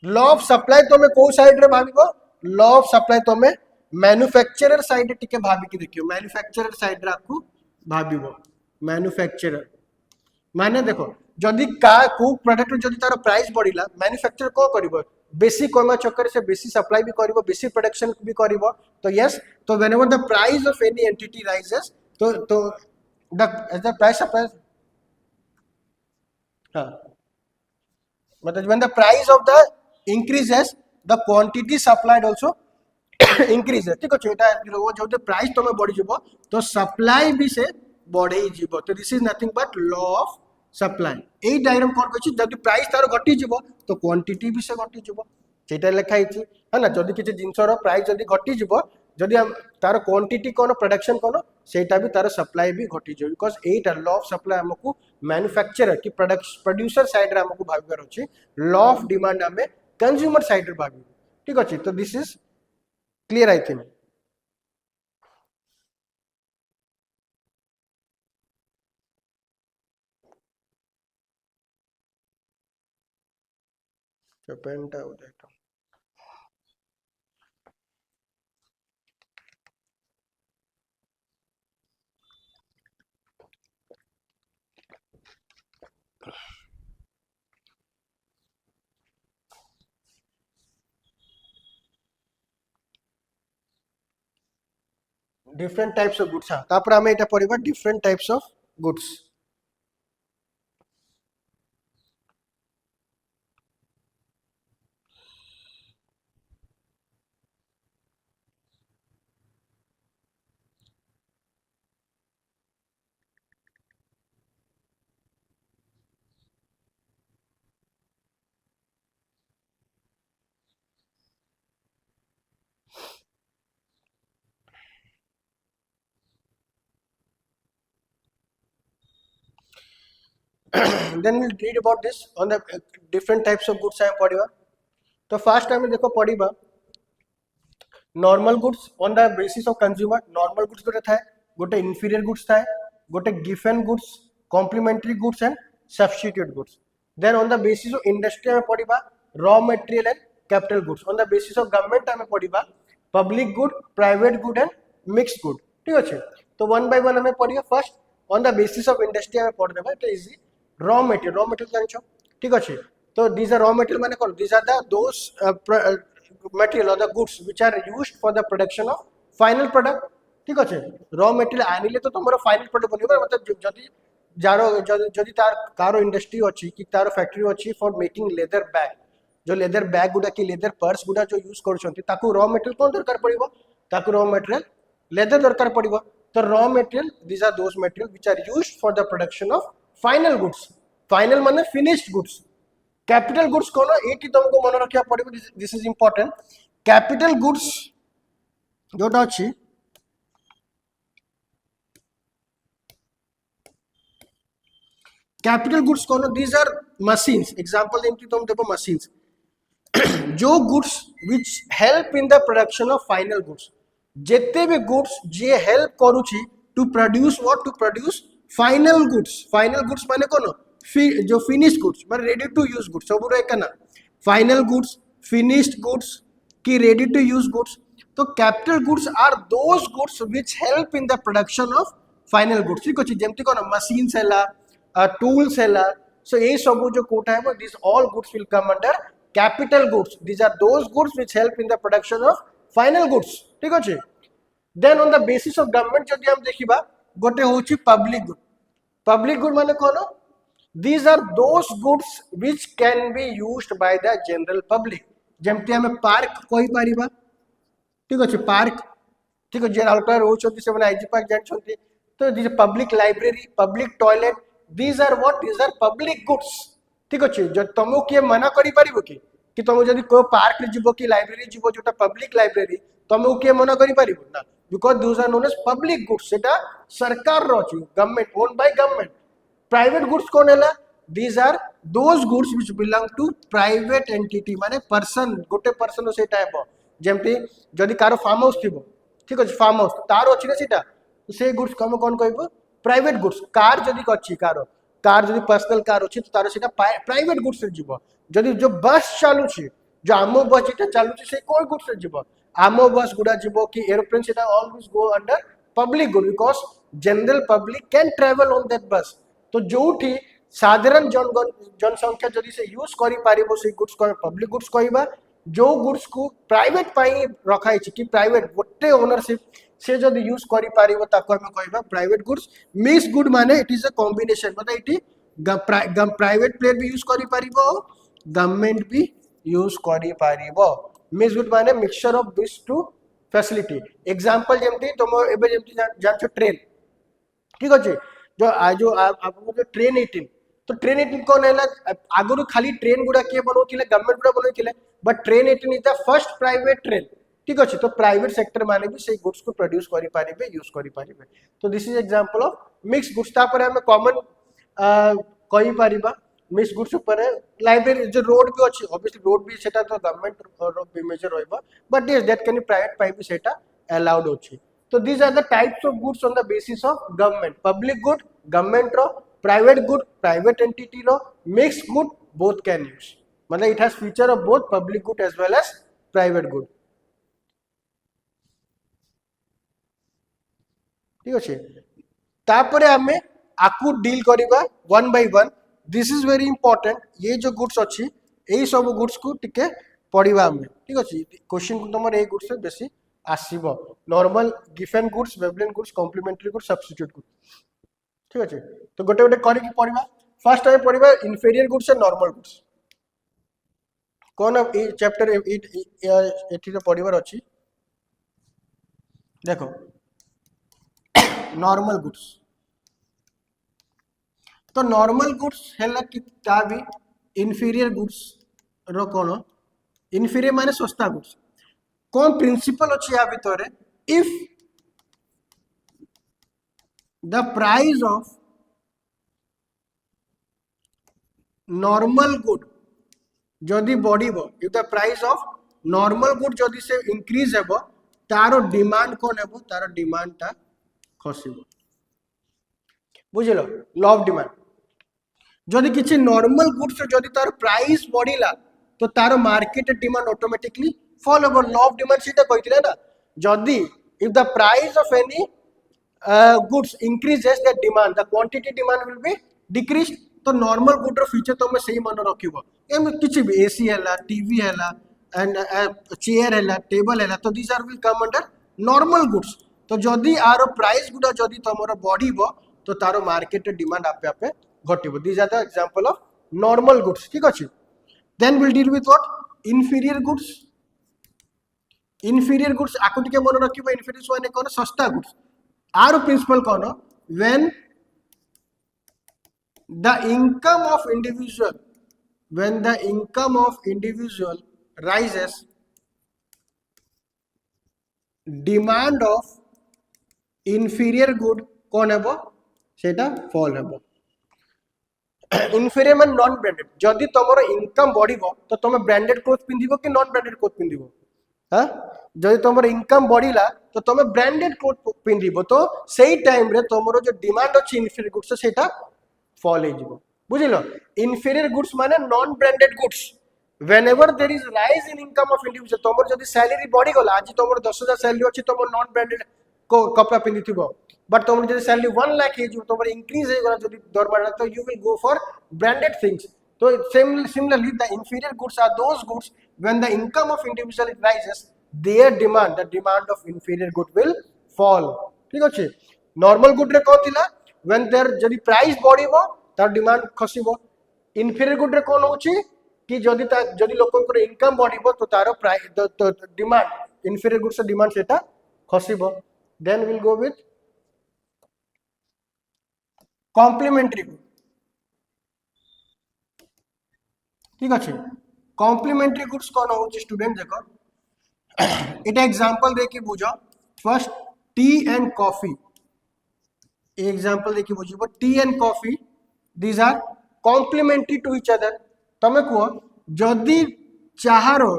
A: law of supply तमे को साइड रे भाबिबो लॉ ऑफ सप्लाई तमे मैन्युफैक्चरर साइड टिके भाबी कि देखियो मैन्युफैक्चरर साइड रे आपको भाबिबो मैन्युफैक्चरर माने देखो जदि का को प्रोडक्ट जदि तार प्राइस बढ़िला मैन्युफैक्चरर को करिवो बेसी कमा चक्कर से बेसी सप्लाई भी करिवो बेसी प्रोडक्शन भी करिवो तो यस तो whenever the price of any entity rises तो द प्राइस सप्लाई हां मतलब when the price of the increases the quantity supplied also increases ठीक अछि एटा वो जो प्राइस तमे बढ़ी जिवो तो सप्लाई भी से बढ़े जिवो तो this is nothing but law of supply ए डायग्राम कोन कहछि जदि प्राइस तार घटी जिवो तो क्वांटिटी भी से घटी जिवो सेटा लिखा हिची है ना जदि किछि जिंसर प्राइस जदि घटी जिवो जदि हम तार क्वांटिटी कोन प्रोडक्शन कोन सेटा भी तार सप्लाई भी घटी जिवो बिकॉज़ एटा लॉ ऑफ सप्लाई हमकु मैन्युफैक्चरर की प्रोड्यूसर साइड रे हमकु भाबिबार अछि लॉ ऑफ डिमांड हमें कंज्यूमर साइड रे भाबिबो ठीक अछि तो this is clear I think पेनटा हो जाए डिफरेंट टाइप्स ऑफ गुड्स तापर हमें एटा पढिबा different types of goods then we'll read about this on the different types of goods I am पढ़िबा. तो first time देखो पढ़िबा normal goods on the basis of consumer. Normal goods गोटे थाए, गोटे inferior goods थाए, गोटे given goods, complementary goods and substitute goods. Then on the basis of industry हमें पढ़िबा raw material and capital goods. On the basis of government हमें पढ़िबा public good, private good and mixed good. ठीक अच्छे. तो one by one हमें पढ़िबा. First on the basis of industry हमें पढ़ देबा. तो easy. Raw material जानछो. ठीक अच्छे. तो these are raw material माने कौन? These are the those material or the goods which are used for the production of final product. ठीक अच्छे. Raw material आनिले तो तुम्हारा final product बनिबा. मतलब जदि जारो जदि तार कारो इंडस्ट्री अच्छी कि तारो फैक्ट्री अच्छी फॉर मेकिंग लेदर बैग, जो लेदर बैग गुडा कि लेदर पर्स गुडा जो यूज करछंती ताकू रॉ मटेरियल कोन दरकार पड़िबो? ताकू रॉ मटेरियल लेदर दरकार पड़िबो. तो raw material these are those material which are used for the production of final goods. Final माने finished goods. कैपिटल गुड्स कोन एटी तुमको मन रखिया पड़िबो. This is important. Capital goods जोटा अछि कैपिटल गुड्स कोन? These are machines. एग्जांपल देम कि तुम देखो मशीन्स जो goods which help in the production of final goods. जेते भी गुड्स जे हेल्प करूची to produce what? To produce final goods. Final goods माने कोन? जो फिनिश्ड गुड्स माने रेडी टू यूज गुड्स. सब रे ना फाइनल गुड्स, फिनिश्ड गुड्स की रेडी टू यूज गुड्स. तो capital goods are those goods which help in the production of final goods. ठीक अछि. जेमति कोन मशीन्स हैला, tools हैला. So ये सब जो कोटा है वो these all goods will come under capital goods. These are those goods which help in the production of final goods. ठीक अछि. Then on the basis of government जदि हम देखिबा गोटे होछि public good. Public good माने कोन? These are those goods which can be used by the general public. जेमति हमें park कोइ परिबा. ठीक अछि. पार्क ठीक अछि. जे आउटर होछथि से माने आईजी पार्क जान छथि. तो this public library, public toilet, these are what? These are public goods. ठीक अछि. जो तुमको किए मना करि परिबो कि तुम जदि को पार्क रे जिवो कि लाइब्रेरी जिवो जोटा पब्लिक लाइब्रेरी तुमको किए मना करि परिबो ना. Because those are known as public goods. सेटा सरकार रो अछि, government own by government. Private goods कोन हैला? these are those goods which belong to private entity. माने पर्सन गोटे पर्सन से टाइप जेमति जदि कारो फार्म हाउस थिबो. ठीक अछि. फार्म हाउस तार अछि ना सेटा. से गुड्स कम कोन कहबो? Private goods. कार जदि अछि कार जदि पर्सनल कार अछि तो तार सेटा प्राइवेट गुड्स रे जीवो. जदि जो बस चालू छी जो आमो बस जेटा चालू छी से कोन गुड्स रे जीवो? आमो बस गुडा जीवो कि एरोप्लेन सेटा always go under public good because general public can travel on that बस. तो जोठी साधारण जनसंख्या जदि से यूज करि पारिबो से गुड्स को पब्लिक गुड्स कहबा. जो गुड्स को प्राइवेट पाई रखाई छी कि प्राइवेट गोटे ओनरशिप से जदि यूज करि पारिबो ताको हम कहबा प्राइवेट गुड्स. मिक्स गुड माने इट इज अ कॉम्बिनेशन. मतलब इटी प्राइवेट प्लेयर भी यूज करि पारिबो, गवर्नमेंट भी यूज करि पारिबो. मिक्स गुड माने mixture of this two facility. Example जेमति तुम एबे जेमति जानछो ट्रेन. ठीक अछि. जो आपको जो ट्रेन 18 तो ट्रेन 18 कोन हैला? आगुरु खाली ट्रेन गुडा के बनौथिले गवर्नमेंट गुडा बनौथिले. But train 18 is the first private train. ठीक अछि. तो प्राइवेट सेक्टर माने भी से गुड्स को प्रोड्यूस करि पारिबे, यूज करि पारिबे. तो this is example of mix goods. ता पर हमें कॉमन कहि पारिबा मिक्स गुड्स ऊपर लाइब्रेरी जो रोड भी अछि. ऑब्वियसली रोड भी सेटा तो गवर्नमेंट रो मेजर होइबा. But yes that can be private पाइ भी सेटा अलाउड अछि. So these are the types of goods on the basis of government. Public good, government law. Private good, private entity law. Mixed good, both can use. मतलब it has feature of both public good as well as private good. ठीक अछि. तापरे हमें आकु deal करिबा one by one. This is very important. ये जो goods अछि एई सब गुड्स को टिके पढिबा हमें. ठीक अछि. क्वेश्चन को तमर ए गुड्स से बेसी आसीबो. Normal given goods, वेवलेंट goods, complementary goods, substitute goods. ठीक अछि. तो गोटे गोटे करि कि पढिबा. First time पढिबा inferior goods and normal goods. Cone A chapter एठी रे पढिबार अछि. देखो नॉर्मल गुड्स. तो नॉर्मल गुड्स हैला कि ता भी इंफीरियर गुड्स रो कोन? इंफीरियर माने सस्ता गुड्स. कौन प्रिंसिपल अच्छी या भितर if the price of normal good जदि बढ़िबो if the price of normal good जदि से इंक्रीज हेबो तारो डिमांड कोन हेबो तारो डिमांड ता खसिबो बुझिलो लॉ ऑफ डिमांड जदि किछि नॉर्मल गुड्स जदि तार प्राइस बढ़िला तो तार मार्केट डिमांड ऑटोमेटिकली फॉल हेबो लॉ ऑफ डिमांड सीटा कहितले ना जदि if the price of any goods increases the demand the quantity demand will be decreased तो नॉर्मल गुड रो फीचर तो मैं सही मन रखिबो एम किछि भी एसी हैला टीवी हैला एंड चेयर हैला टेबल हैला तो this are will come under normal goods तो जदि आरो प्राइस गुडा जदि तमरो बढ़िबो तो तारो मार्केट डिमांड आपे आपे घटिबो this are the example of normal goods ठीक अछि then will deal with what inferior goods आकु टिके मन रखिबो इंफीरियर माने कोन सस्ता गुड्स आरो प्रिंसिपल कोन when the income of individual rises demand of inferior good कौन है वो सेटा फॉल है वो inferior मान नॉन ब्रांडेड जदि तमरो इनकम बढ़िबो तो तमे ब्रांडेड क्लोथ पिंदिबो कि नॉन ब्रांडेड क्लोथ पिंदिबो हां जदि तमरो इनकम बढ़िला तो तमे ब्रांडेड क्लोथ पिंदिबो तो सेही टाइम रे तमरो जो डिमांड अछि inferior गुड्स सेटा फॉल हे जिवो बुझिलो inferior goods माने non branded goods whenever there is rise in income of individual तमरो जदि सैलरी बढ़ी गला आज तमरो 10000 सैलरी अछि तमरो नॉन ब्रांडेड को कपड़ा पिंदिथिबो बट तमरो जदि सैलरी 1 लाख हे जो तमरो इंक्रीज हे गला जदि दरमाटा तो you will go for branded things तो similarly the inferior goods are those goods when the income of individual rises their demand the demand of inferior good will fall ठीक अछि normal good रे को थिला when their जदि price बढ़िबो तार demand खसिबो inferior good रे कोन होछि कि जदि लोकनकर इनकम बढ़िबो तो तार प्राइस डिमांड inferior good से डिमांड सेटा खसिबो then we'll go with complementary good ठीक अछि complementary goods कोन होछि स्टूडेंट देखो एटा एग्जांपल देखि बुझो first tea and coffee example देखि बुझिबो tea and coffee these are complementary to each other तमे को जदि चाहारो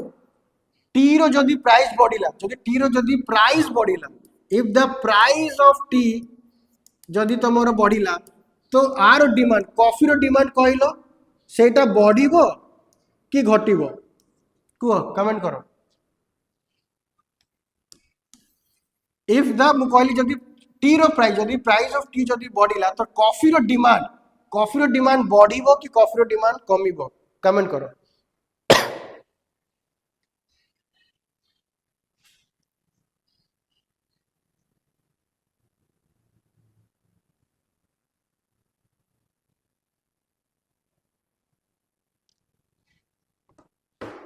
A: टी रो जदि प्राइस बढ़िला जदि टी रो जदि प्राइस बढ़िला if the price of tea जदि तमरो बढ़िला तो आरो डिमांड कॉफी रो डिमांड कहिलो सेटा बढ़िबो कि घटिबो को कमेंट करो इफ द कहली जदि टी रो प्राइस जदि प्राइस ऑफ टी जदि बढ़िला तो कॉफी रो डिमांड बढ़िबो कि कॉफी रो डिमांड कमिबो कमेंट करो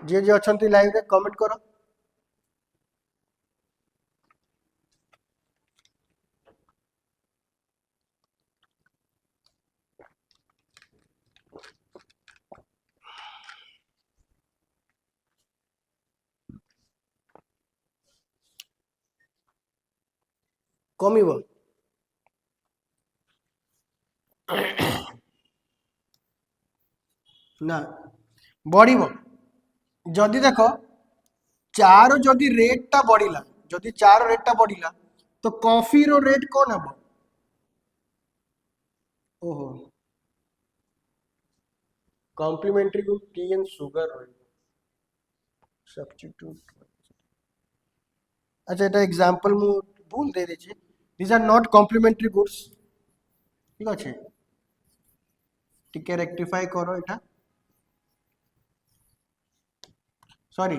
A: जे अछंती लाइव रे कमेंट करो कमिबो ना बढ़िबो जदि देखो चार जदि रेट टा बढ़िला जदि चार रेट टा बढ़िला तो कॉफी रो रेट कोन हबो ओहो complementary good tea and sugar substitute अच्छा एटा एग्जांपल मु भूल दे दै छी these are not complementary goods ठीक अछि टिके रेक्टिफाई करो एटा सॉरी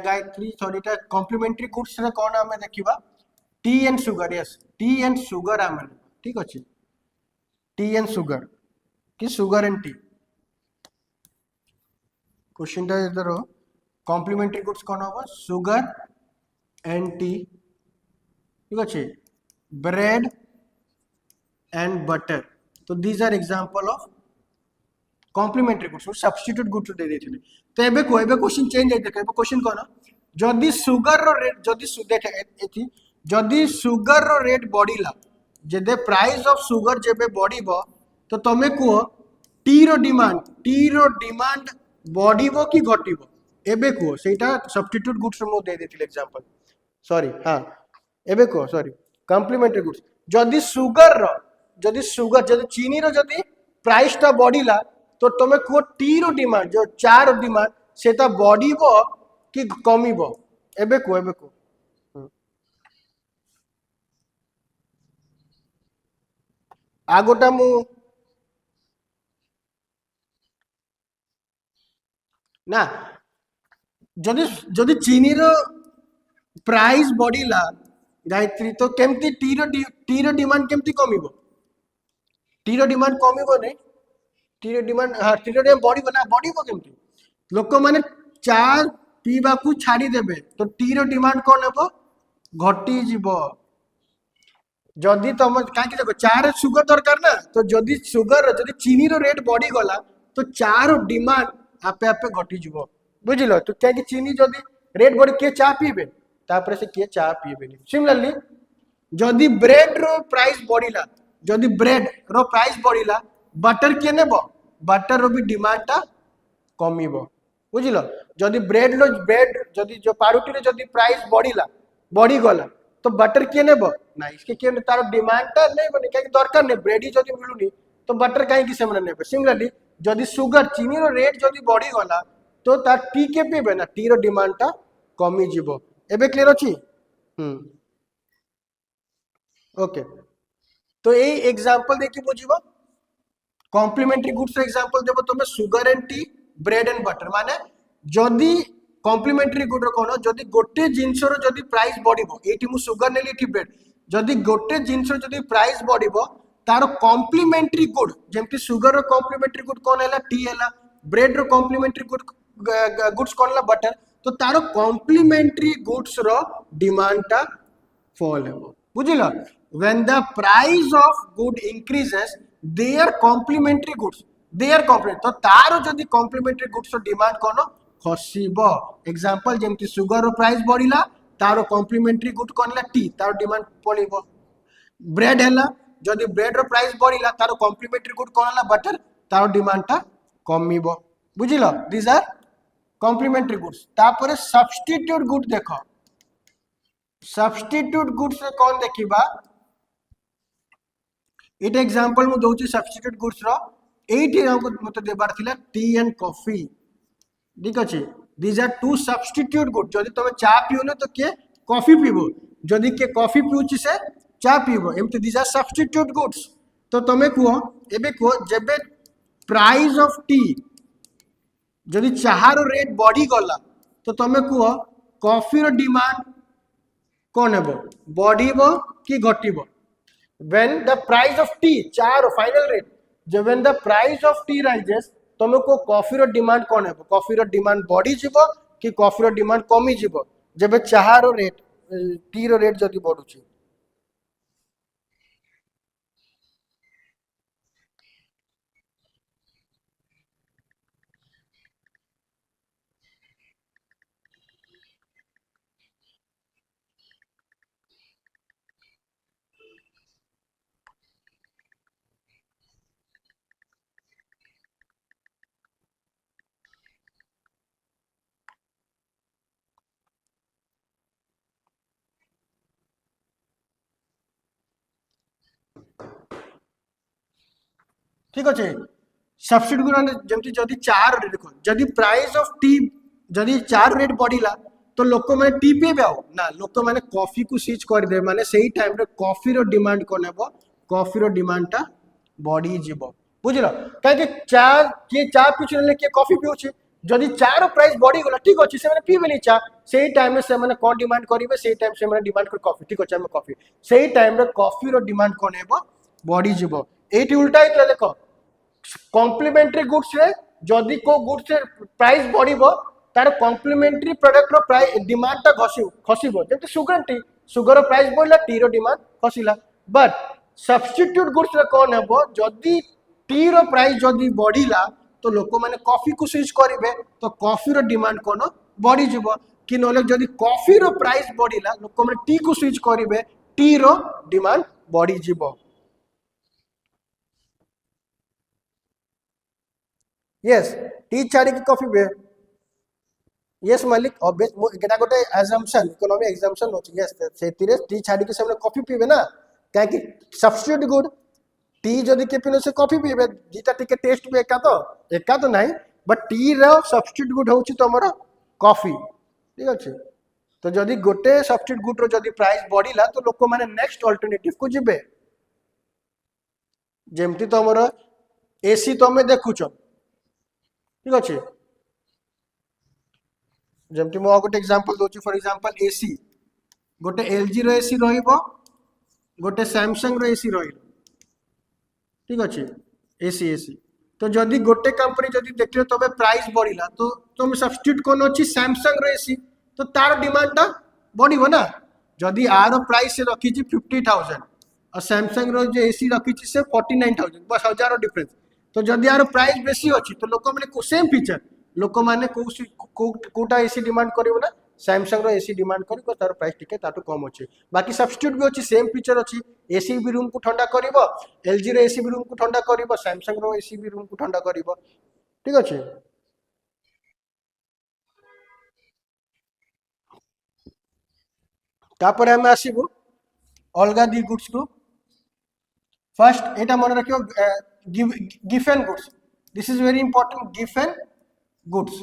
A: गायत्री सॉरी एटा कॉम्प्लीमेंट्री गुड्स रे कोन हमें देखिबा T and sugar yes T and sugar हमें ठीक अछि टी एंड शुगर कि शुगर एंड टी क्वेश्चन टा इधर कॉम्प्लीमेंट्री गुड्स कोन होबो शुगर एंड टी ठीक अछि ब्रेड एंड बटर तो these are example of complementary goods substitute goods they देथिले तो एबे क्वेश्चन चेंज आइ देखे क्वेश्चन कोन जदि शुगर रो रेट जदि देखे एथि जदि शुगर रो रेट बढ़िला जेदे प्राइस ऑफ शुगर जेबे बढ़िबो तो तमे को टी रो डिमांड बढ़िबो कि घटिबो एबे को सेटा सब्स्टिट्यूट गुड्स मो दे देथिल एग्जांपल सॉरी हाँ एबे को सॉरी कॉम्प्लीमेंटरी गुड्स जदि सुगर जदि चीनी रो जदि प्राइस टा बढ़िला तो तमे को टी रो डिमांड जो चार डिमांड सेटा बढ़िबो कि कमिबो एबे को आगोटा मु ना जदि जदि चीनी रो प्राइस बढ़िला गायत्री तो केमती टी रो डिमांड केमती कमिबो टी रो डिमांड कमिबो नै टी रो डिमांड हां टी रो डिमांड बढ़िबो ना बढ़िबो केमती लोक माने चार पीबा को छाड़ी देबे तो टी रो डिमांड कोन हेबो घटी जीवो जदि तुम कहीं देखो चार सुगर दरकार ना तो जदि सुगर जदि चीनी रो रेट बढ़ी गला तो चार डिमांड आपे आपे घटी जीवो बुझिलो तो कहीं चीनी जदि रेट बढ़ी किए चा पीबे तापर से किए चा पीबे सिमिलरली जदि ब्रेड रो प्राइस बढ़िला जदि ब्रेड रो प्राइस बढ़िला बटर किए नेबो बटर रो भी डिमांड टा कमिबो बुझिलो जदि ब्रेड जदि जो पारुटी रे जदि प्राइस बढ़िला बढ़ी गला तो बटर किए नेबो ना इसके किए तार डिमांड टा नहीं बने कहीं दरकार नहीं ब्रेड ही जदि मिलुनी तो बटर कहीं से मैंने नेबे सिमिलरली जदि सुगर चीनी रो रेट जदि बढ़ी गला तो तार टी के पीबे ना टी रो डिमांड टा कमी जीवो एबे क्लियर अछि ओके तो यही एग्जांपल देखि बुझिबो कॉम्प्लीमेंटरी गुड्स एग्जांपल देबो तुमे sugar and T bread and butter माने जदि कॉम्प्लीमेंटरी गुड रो कोन जदि गोटे जिंस रो जदि प्राइस बढ़िबो एठी मु सुगर नेली एठी ब्रेड जदि गोटे जिंस रो जदि प्राइस बढ़िबो तार कॉम्प्लीमेंटरी गुड जेमति सुगर रो कॉम्प्लीमेंटरी गुड कोन हैला टी हैला ब्रेड रो कॉम्प्लीमेंटरी गुड गुड्स कोन हैला बटर तो तार कॉम्प्लीमेंटरी गुड्स रो डिमांड टा फॉल हेबो बुझिलो when the price of good increases there complementary goods there complement तो तार जदि कॉम्प्लीमेंटरी गुड्स रो डिमांड कोन खसिबो एग्जांपल जेमति सुगर रो प्राइस बढ़िला तार कॉम्प्लीमेंटरी गुड कोन हैला टी तार डिमांड पड़िबो ब्रेड हैला जदि ब्रेड रो प्राइस बढ़िला तार कॉम्प्लीमेंटरी गुड कोन हैला बटर तार डिमांड टा कमिबो बुझिलो दिस आर कॉम्प्लीमेंटरी गुड्स तापर सब्स्टिट्यूट गुड देखो सब्स्टिट्यूट गुड्स रे कोन देखिबा एटा एग्जांपल मु दोची सब्स्टिट्यूट गुड्स रो एठी हमको मते देबार थिला टी एंड कॉफी ठीक अच्छे these are two substitute good जदि तुम चा पीओ तो किए कॉफी पीबो जदि के कॉफी पीउची से चा पीबो एमती दीज आर सब्स्टिट्यूट गुड्स तो तुम कह एबे कह जेबे प्राइस ऑफ टी जदि चाहार रेट बढ़ी गला तो तुम कह कॉफी रो डिमांड कौन हेबो बढ़िबो कि घटिबो when the price of tea चार फाइनल रेट जब when the price of tea rises तुम को कॉफी रो डिमांड कौन है कॉफी रो डिमांड बढ़ी जीवो कि कॉफी रो डिमांड कमी जीवो जब चाह रो रेट टी रो रेट जदि बढ़ुची ठीक अच्छे सब्सिट्यूट जमती जदि चार देखो जदि प्राइस ऑफ टी जदि चार रेट बढ़िला तो लोक मैंने टी पीबे आओ ना लोक मैंने कॉफी को स्विच कर दे माने सही टाइम रे कॉफी रो डिमांड कोन हेबो कॉफी रो डिमांड टा बढ़ी जीवो बुझिलो काहे चा के चा पिछु ले के कॉफी पिउछि जदि चार प्राइस बढ़ी गला ठीक अछि से माने पीबे नहीं चा सही टाइम में से माने कोन डिमांड करिवे सही टाइम से माने डिमांड कर कॉफी ठीक अछि हम कॉफी सही टाइम रे कॉफी रो डिमांड कोन हेबो बढ़ी जीवो एटी उल्टा ही देखो कॉम्प्लीमेंटरी गुड्स रे जदि को गुड्स रे प्राइस बढ़िबो तार कॉम्प्लीमेंटरी प्रोडक्ट रो प्राइस डिमांड ता खसिबो जेते सुगर रो प्राइस बढ़ला टी रो डिमांड खसिला बट सब्स्टिट्यूट गुड्स रे कोन हेबो जदि टी रो प्राइस जदि बढ़िला तो लोक माने कॉफी को स्विच करिवे तो कॉफी रो डिमांड कोन बढ़ी जीवो कि नले जदि कॉफी रो प्राइस बढ़िला लोक माने टी को स्विच करिवे टी रो डिमांड बढ़ी जीवो यस टी छाड़ी की कॉफी पे यस मालिक एटा गोटे एजम्पशन इकोनॉमी एग्जाम्पशन होची यस सेतिरे टी छाड़ी के सबने कॉफी पीबे ना काहे कि सब्स्टिट्यूट गुड टी जदि के पिनो से कॉफी पीबे दीटा टिके टेस्ट भी एका तो नहीं बट टी रो सब्स्टिट्यूट गुड होची तमरो कॉफी ठीक अछि तो जदि गोटे सब्स्टिट्यूट गुड रो जदि प्राइस बढ़िला तो लोक माने नेक्स्ट अल्टरनेटिव को जिबे जेमती तमरो एसी तमे देखुछ ठीक अछि जमती मो गोटे example Dochi for example AC गोटे एलजी रो एसी रहिबो गोटे सैमसंग रो एसी रहिबो ठीक अछि एसी एसी तो जदि गोटे कंपनी जदि देखियो तबे प्राइस बढ़िला तो तुम सब्स्टिट्यूट कोन अछि सैमसंग रो एसी तो तार डिमांड ता बढ़िबो ना जदि आरो प्राइस से रखी छी 50000 और सैमसंग रो जे एसी रखी छी से 49000 बस 1000 डिफरेंस तो जदि आरो प्राइस बेसी अछि तो लोक माने को सेम फीचर लोक माने कोटा एसी डिमांड करिवो ना सैमसंग रो एसी डिमांड करिवो तार प्राइस टिके ताटू कम अछि बाकी सब्स्टिट्यूट भी अछि सेम फीचर अछि एसी भी रूम को ठंडा करिवो एलजी रो एसी भी रूम को ठंडा करिवो सैमसंग रो एसी भी रूम को ठंडा करिवो ठीक अछि तापर हम आसीबो अलगा दी गुड्स को फर्स्ट एटा मन रखियो Giffen goods this is very important Giffen goods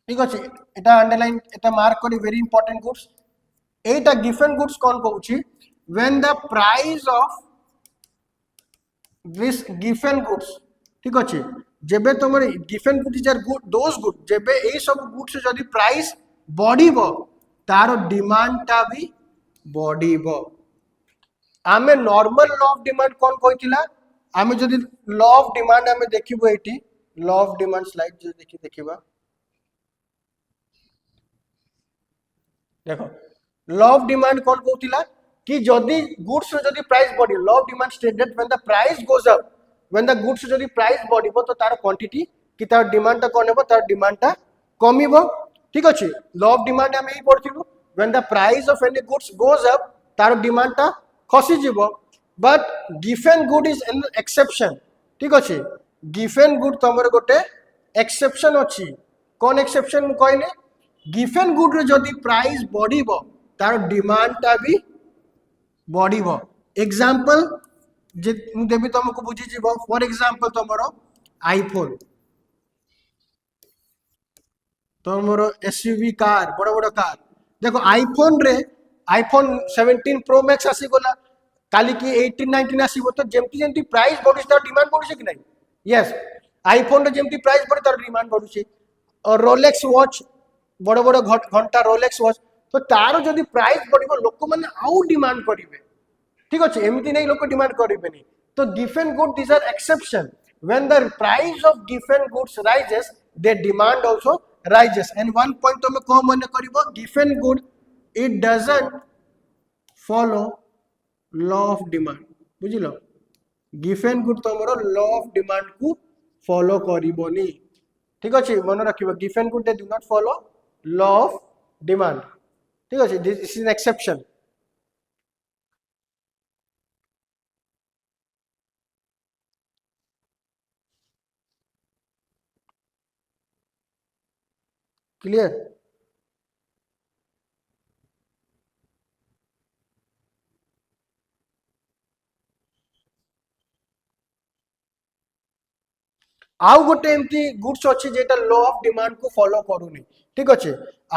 A: ठीक अछि एटा अंडरलाइन एटा मार्क करी वेरी इंपोर्टेंट गुड्स एटा गिफन गुड्स कोन कहउछि when the price of this Giffen goods ठीक अछि जेबे तमर Giffen goods are good those good जेबे ए सब गुड्स जदी प्राइस बढ़िबो तार डिमांड ता भी बढ़िबो आमे नॉर्मल लॉ ऑफ डिमांड कोन कहतिला आमे जदी लॉ ऑफ डिमांड आमे देखिबो एटी लॉ ऑफ डिमांड स्लाइड जे देखिबा देखो लॉ ऑफ डिमांड कौन कहतिला कि जदी गुड्स जदी प्राइस बढ़ी law of demand stated when the price goes up when the goods जदी प्राइस बढ़िबो तो तार क्वांटिटी कि तार डिमांड ता कोन हेबो तार डिमांड ता कमिबो ठीक अछि लॉ ऑफ डिमांड हम एही पढथिलु when the price of any goods goes up तार डिमांड ता खसी जिवो but Giffen good is an exception ठीक अछि गिफन गुड तमर गोटे एक्सेप्शन अछि कोन एक्सेप्शन कहले गिफन गुड रे जदी प्राइस बढ़िबो तार डिमांड ता भी बढ़िबो एग्जांपल जे मु देबी तुमको बुझी जीवो फॉर एग्जांपल तमरो आईफोन तमरो एसयूवी कार बड़ बड़ कार देखो आईफोन रे आईफोन 17 प्रो मैक्स आसी गोला काली की 18 19 आसीबो तो जेमती जेमती प्राइस बढ़ुछ तार डिमांड बढ़ुछ कि नहीं यस आईफोन रे जेमती प्राइस बढ़ी तार डिमांड बढ़ुछ और रोलेक्स वॉच बड़ बड़ घंटा रोलेक्स वॉच तो तार जदी प्राइस बढ़िबो लोक माने आउ डिमांड करिवे ठीक अछि एमिति नै लोक डिमांड करिवेनी तो Giffen good this are exception when the price of Giffen goods rises they demand also rises and one point तो में को मन करिवो Giffen good it doesn't follow law of demand बुझिलो गिफन गुड तमरो लॉ ऑफ डिमांड को follow करिवोनी ठीक अछि मन रखिबो Giffen good they do not follow law of demand ठीक अछि this is an exception clear आउ गोटे एमती गुड्स अछि जेटा लॉ ऑफ डिमांड को फॉलो करूनी ठीक अछि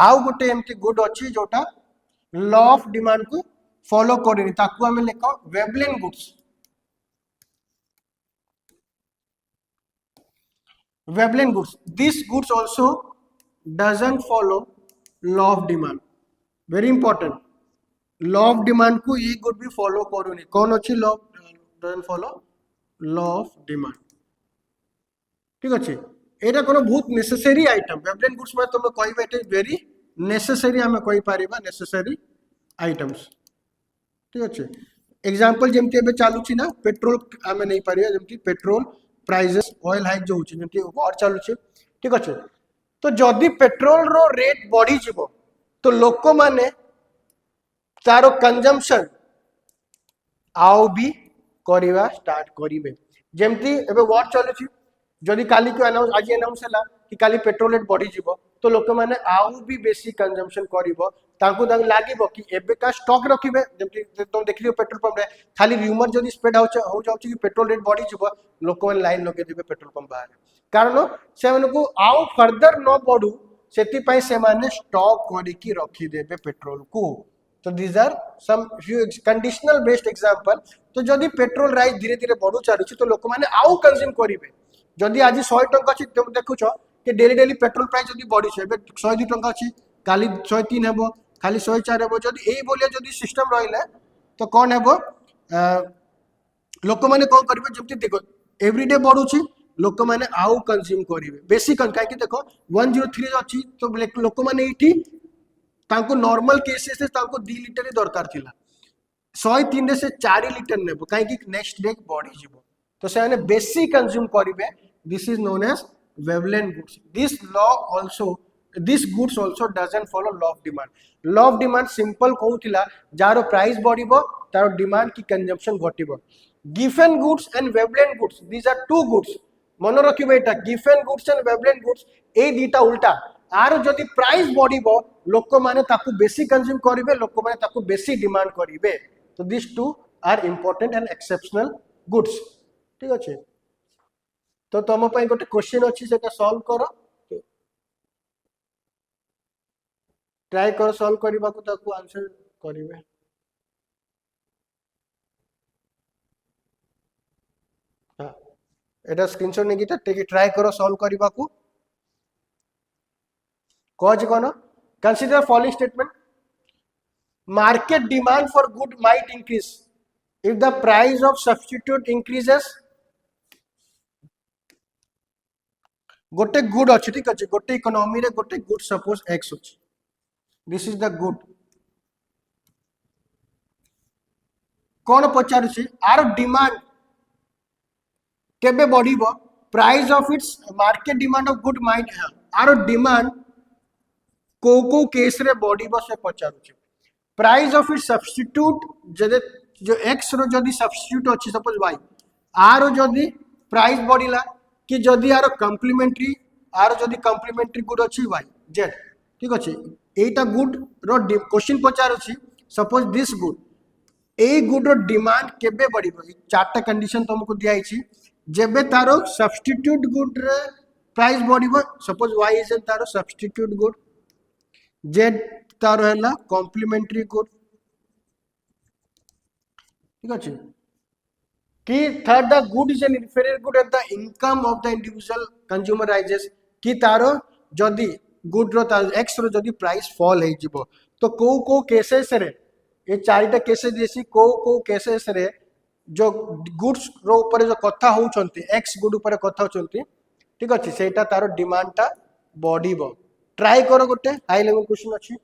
A: आउ गोटे एमती गुड अछि जोटा लॉ ऑफ डिमांड को फॉलो करूनी ताकू हमें लेखो Veblen goods Veblen goods this goods also doesn't follow law of demand very important law of demand को ये गुड भी फॉलो करूनी कौन अछि law doesn't follow law of demand ठीक अछि एटा कोनो बहुत नेसेसरी आइटम वेबलिन गुड्स में तुम कहबे इट इज वेरी नेसेसरी हमें कहि पारिबा नेसेसरी आइटम्स ठीक अछि एग्जांपल जेमति एबे चालू छी ना पेट्रोल हमें नहीं पारिबा जेमति पेट्रोल प्राइसेस ऑयल हाइक जो होची जेमति और चालू छी ठीक अछि तो जदी पेट्रोल रो रेट बढ़ी जिवो तो लोक माने तारो कंजम्पशन आउ भी करिवा स्टार्ट करिवे जेमती एबे वार चलुछि जदि काली को अनाउंस आज अनाउंस हला कि काली पेट्रोल रेट बढ़ी जीवो तो लोक माने आउ भी बेसी कंजम्पशन करिवो तांको दाग लागिवो कि एबे का स्टॉक रखिबे जेमती तुम देखलियो पेट्रोल पंप रे खाली र्यूमर जदि स्प्रेड हो जाउछि कि पेट्रोल रेट बढ़ी जीवो लोक माने लाइन लगे देबे पेट्रोल पंप बाहर कारण से मानको आउ फर्दर न बढ़ू सेति पई से माने स्टॉक करिकि रखि देबे पेट्रोल को तो these are some few conditional based example तो जदि पेट्रोल राइस धीरे धीरे बढ़ू चालुछि तो लोक माने आउ कंज्यूम करिवे जदि आज 100 टंका अछि तुम देखुछ कि डेली डेली पेट्रोल प्राइस जदि बढ़ी छै 102 टंका अछि काली 103 हेबो खाली 104 हेबो जदि एई बोलिया जदि सिस्टम रहिला तो कोन हेबो लोक माने कोन करिवे जति देखो एवरीडे बढ़ुछि लोक माने आउ कंज्यूम करिवे बेसी काहे कि देखो 103 अछि तो लोक माने एठी तांको नॉर्मल केसेस तांको 2 लीटर ही दरकार थिला 103 से 4 लीटर नेबो काहे कि नेक्स्ट डे बढ़ी जिवो तो से माने बेसी कंज्यूम करिवे this is known as वेवलेंट goods this goods also doesn't follow law of demand simple कहूतिला जारो प्राइस बढ़िबो तारो डिमांड की consumption घटिबो given goods and वेवलेंट goods these are to goods मन रखिबो एटा गिवन गुड्स एंड वेवलेंट गुड्स ए दीटा उल्टा आरो जदि प्राइस बढ़िबो लोक माने ताकू बेसी कंज्यूम करिवे लोक माने ताकू बेसी डिमांड करिवे तो this two are important and exceptional goods ठीक अछि तो तुम पई गोटे क्वेश्चन अछि सेटा सॉल्व करो ट्राई कर सॉल्व करबा को ताकू आंसर करिवे हां एटा स्क्रीनशॉट नेकी टेकी ट्राई करो सॉल्व करबा को कौज कोन consider following statement market demand for good might increase if the price of substitute increases गोटे गुड अच्छी ठीक अच्छे गोटे इकोनॉमी रे गोटे गुड सपोज एक्स अच्छी दिस इज द गुड कौन पचारुछि आर डिमांड केबे बढ़िबो price of its market demand of good might आर डिमांड को केस रे बढ़िबो से पचारुछि प्राइस ऑफ इट्स सब्स्टिट्यूट जदे जो एक्स रो जदी सब्स्टिट्यूट अच्छी सपोज वाई आर जदी प्राइस बढ़िला कि जदी आर कॉम्प्लीमेंट्री गुड अच्छी वाई जेड ठीक अच्छे एटा गुड रो क्वेश्चन पचार अच्छी suppose this good a good रो डिमांड केबे बढ़िबो चारटा कंडीशन तुमको दिया हिची जेबे तारो सब्स्टिट्यूट गुड रे प्राइस बढ़िबो सपोज वाई इज तारो सब्स्टिट्यूट गुड जेड तारो हैला कॉम्प्लीमेंट्री गुड ठीक अच्छे कि third the good is an inferior good at the income of the individual consumer rises कि तारो जदी गुड रो तारो एक्स रो जदी प्राइस फॉल हे जिवो तो को केसेस रे ये चारिटा केसेस देसी को केसेस रे जो गुड्स रो ऊपर जो कथा होउचंती एक्स गुड ऊपर कथा होउचंती ठीक अछि सेटा तारो डिमांड ता बढ़िबो ट्राई करो गोटे हाई लेवल क्वेश्चन अछि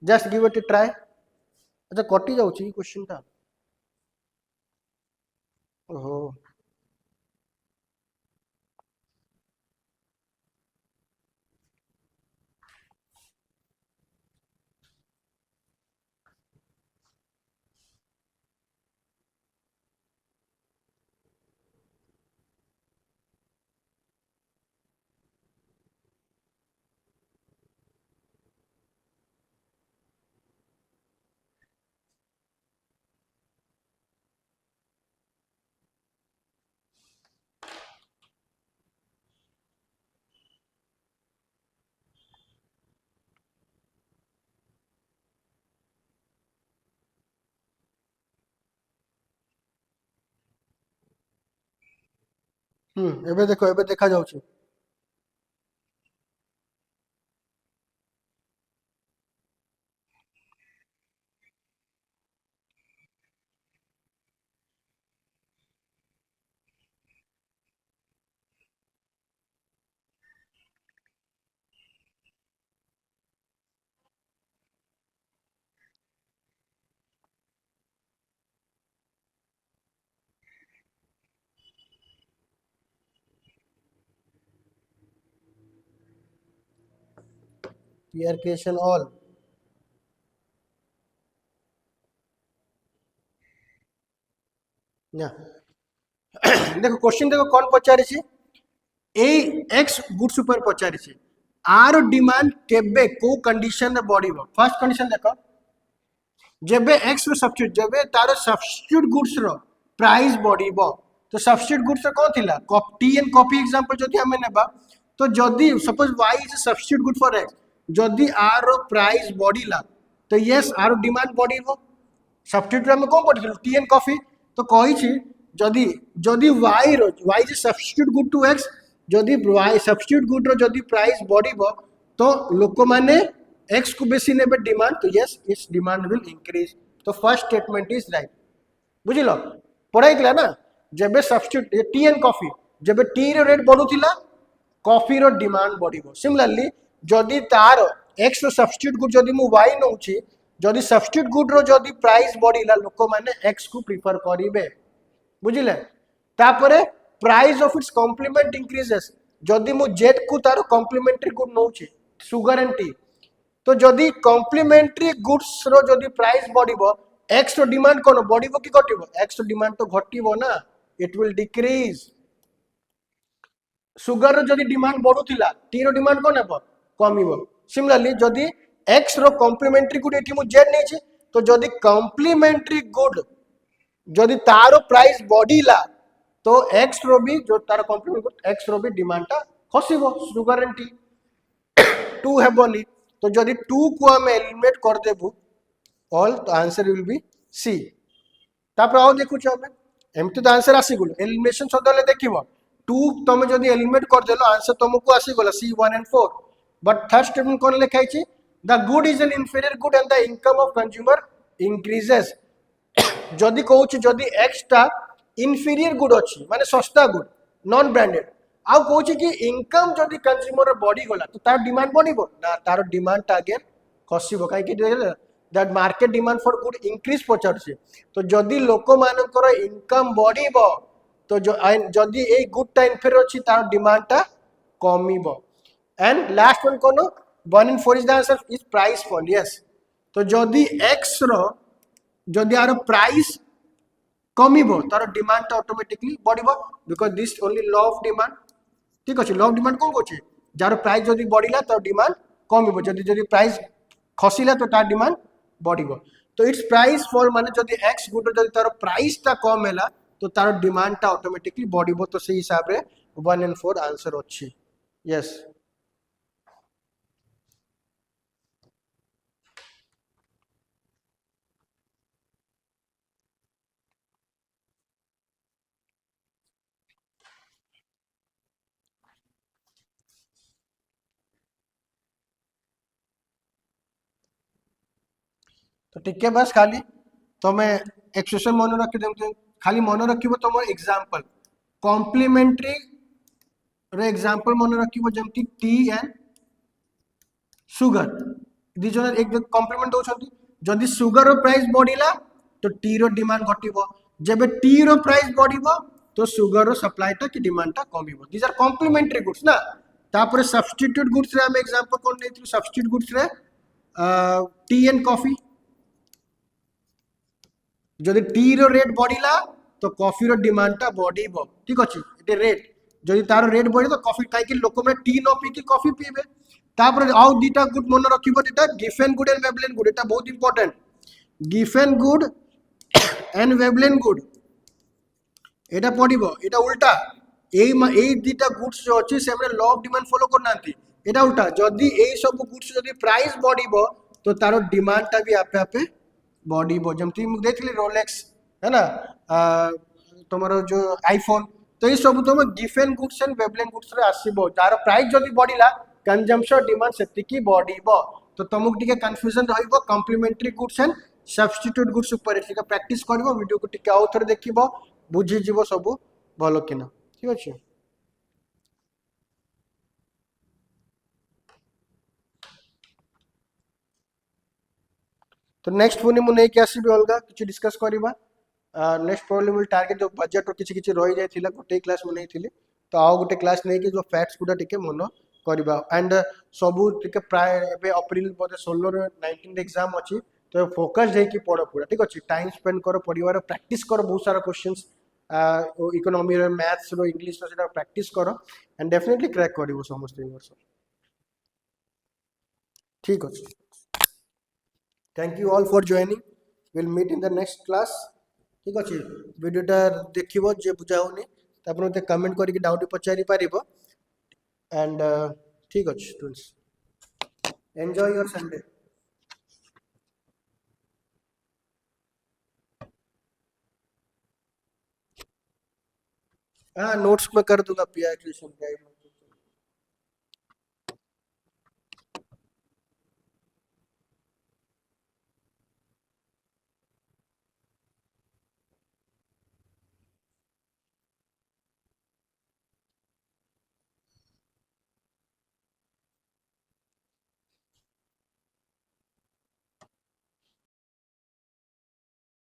A: just give it a try अच्छा कटि जाउची क्वेश्चन ता ओहो एबे देखो एबे देखा जाउची क्लियर ऑल या देखो क्वेश्चन देखो कौन पचारिछि ए एक्स गुड्स ऊपर पचारिछि आर डिमांड केबे को कंडीशन रे बढ़िबो फर्स्ट कंडीशन देखो जेबे एक्स रो सब्स्टिट्यूट जेबे तार सब्स्टिट्यूट गुड्स रो प्राइस बढ़िबो तो सब्स्टिट्यूट गुड्स कौन थिला टी एंड कॉफी एग्जांपल जदि हमें नेबा तो जदि suppose y is a substitute good for x जदि r रो प्राइस बढ़िला तो यस r डिमांड बढ़िबो सब्स्टिट्यूट में कौन पढ़िथिलु टी एंड कॉफी तो कहि छी जदि जदि y is substitute good to x जदि y सब्स्टिट्यूट गुड रो जदि प्राइस बढ़िबो तो लोक माने x को बेसी नेबे डिमांड तो yes it's demand will increase तो फर्स्ट स्टेटमेंट इज राइट बुझिलो पढ़ाइला ना जेबे सब्स्टिट्यूट टी एंड कॉफी जेबे टी रो रेट बढ़ुथिला कॉफी रो डिमांड बढ़िबो सिमिलरली जदि तार x रो सब्स्टिट्यूट गुड जदि मु y नउची जदि सब्स्टिट्यूट गुड रो जदि प्राइस बढ़िला लोक माने x को प्रिफर करिवे बुझिले तापरे price of its complement increases जदि मु z को तार कॉम्प्लीमेंटरी गुड नउची सुगर एंड टी तो जदि कॉम्प्लीमेंटरी गुड्स रो जदि प्राइस बढ़िबो x रो डिमांड कोन बढ़िबो कि घटिबो x रो डिमांड तो घटिबो ना इट विल डिक्रीज सुगर जदि डिमांड बढ़ुथिला टी रो डिमांड कोन हेबो कमिबो सिमिलरली जदि x रो कॉम्प्लीमेंटरी गुड एठी मु z नेछि तो जदि कॉम्प्लीमेंटरी गुड जदि तारो प्राइस बढ़िला तो x रो भी जो तारो कॉम्प्लीमेंटरी गुड x रो भी डिमांड ता खसिबो सुगर एंड टी 2 हेबोनी तो जदि 2 को हम एलिमिनेट कर देबु ऑल तो आंसर विल बी सी तापर आउ देखु छ हम एमति तो आंसर आसी गुल एलिमिनेशन सदले देखिबो 2 तुम जदि एलिमिनेट कर देलो आंसर तुमको आसी गला सी 1 and 4 बट थर्ड स्टेटमेंट कोन लिखाई छी the good is an inferior good and the income of consumer increases जदि कहू छी जदि एक्स ता इंफीरियर गुड अछि माने सस्ता गुड नॉन ब्रांडेड आउ कहू छी कि इनकम जदि कंज्यूमर बॉडी गला तो तार डिमांड बढ़िबो ना तार डिमांड ता अगेन खसिबो काई कि that market demand for good increase पचार छी तो जदि लोक मानकर इनकम बढ़िबो तो जदि ए गुड टा इनफीरियर अछि तार डिमांड ता कमिबो एंड लास्ट वन कोन 1 and 4 is the answer is price point yes तो जदि x रो जदि आरो प्राइस कमिबो तार डिमांड ता ऑटोमेटिकली बढ़िबो because this only law of demand ठीक अछि लॉ ऑफ डिमांड कोन कोछि जार प्राइस जदि बढ़िला तो डिमांड कमिबो जदि प्राइस खसिला तो तार डिमांड बढ़िबो तो इट्स प्राइस फॉल माने जदि x गुड जदि तार प्राइस ता कम हैला तो तार डिमांड ता ऑटोमेटिकली बढ़िबो तो सही हिसाब रे 1 and 4 आंसर अछि यस तो टिके बस खाली तुम्हें एक्सप्रेशन मन रखि देम खाली मन रखिबो तुम एग्जांपल कॉम्प्लीमेंटरी रे एग्जांपल मन रखिबो जेमति टी एंड सुगर दी जन एक कॉम्प्लीमेंट दोछंती जदि सुगर रो प्राइस बढ़िला तो टी रो डिमांड घटिबो जेबे टी रो प्राइस बढ़िबो तो सुगर रो सप्लाई ता की डिमांड ता कमिबो दीज आर कॉम्प्लीमेंटरी गुड्स ना तापर सब्स्टिट्यूट गुड्स रे हम एग्जांपल कोन नेथि सब्स्टिट्यूट गुड्स रे टी एंड कॉफी जदि टी रो रेट बढ़िला तो कॉफी रो डिमांड ता बढ़िबो ठीक अछि एटे रेट जदि तार रेट बढ़े तो कॉफी काई कि लोक में टी न पी कि कॉफी पीबे तापर आउ दीटा गुड मन रखिबो एटा Giffen good and Veblen good एटा बहुत important Giffen good and Veblen good एटा पडिबो एटा उल्टा एई दीटा गुड्स जो अछि सेमरे लॉ ऑफ डिमांड फॉलो करनांती एटा उल्टा जदि एई सब गुड्स जदि प्राइस बढ़िबो तो तारो डिमांड ता भी आपे आपे बढ़िबो जेमति मु देखली रोलेक्स है ना तमरो जो आईफोन तो ये सब तुम Giffen goods and Veblen goods रे आसीबो तार प्राइस जदि बढ़िला कंजम्पशन डिमांड सेति की बढ़िबो तो तुमको टिके कंफ्यूजन रहइबो complementary goods and substitute goods ऊपर टिके प्रैक्टिस करबो वीडियो को टिके आउ थरे देखिबो बुझि जीवो सब भलो किना ठीक अछि तो नेक्स्ट पुनी मु नै के आसीबी अलगा किछि डिस्कस करबा नेक्स्ट प्रॉब्लम विल टारगेट जो बजट और किछि किछि रहि जाय थिला गोटे क्लास मु नै थिली तो आउ गोटे क्लास नै के जो फैक्ट्स गुडा टिके मन करबा एंड सबु टिके प्राय एबे अप्रैल बोते 16 रे 19 एग्जाम अछि तो फोकस दे की पढो पूरा ठीक अछि टाइम स्पेंड करो परिवार प्रैक्टिस करो बहुत सारा क्वेश्चंस इकोनॉमी मैथ्स रो इंग्लिश रो सेटा प्रैक्टिस करो एंड डेफिनेटली क्रैक करिवो समस्त वर्ष ठीक अछि thank you all for joining will meet in the next class ठीक अछि वीडियोटा देखिबो जे बुझा होनी त अपन मते कमेंट करके डाउट पचारि पारिबो एंड ठीक अछि स्टूडेंट्स एंजॉय योर संडे हाँ नोट्स में कर दूंगा पीआई क्रिएशन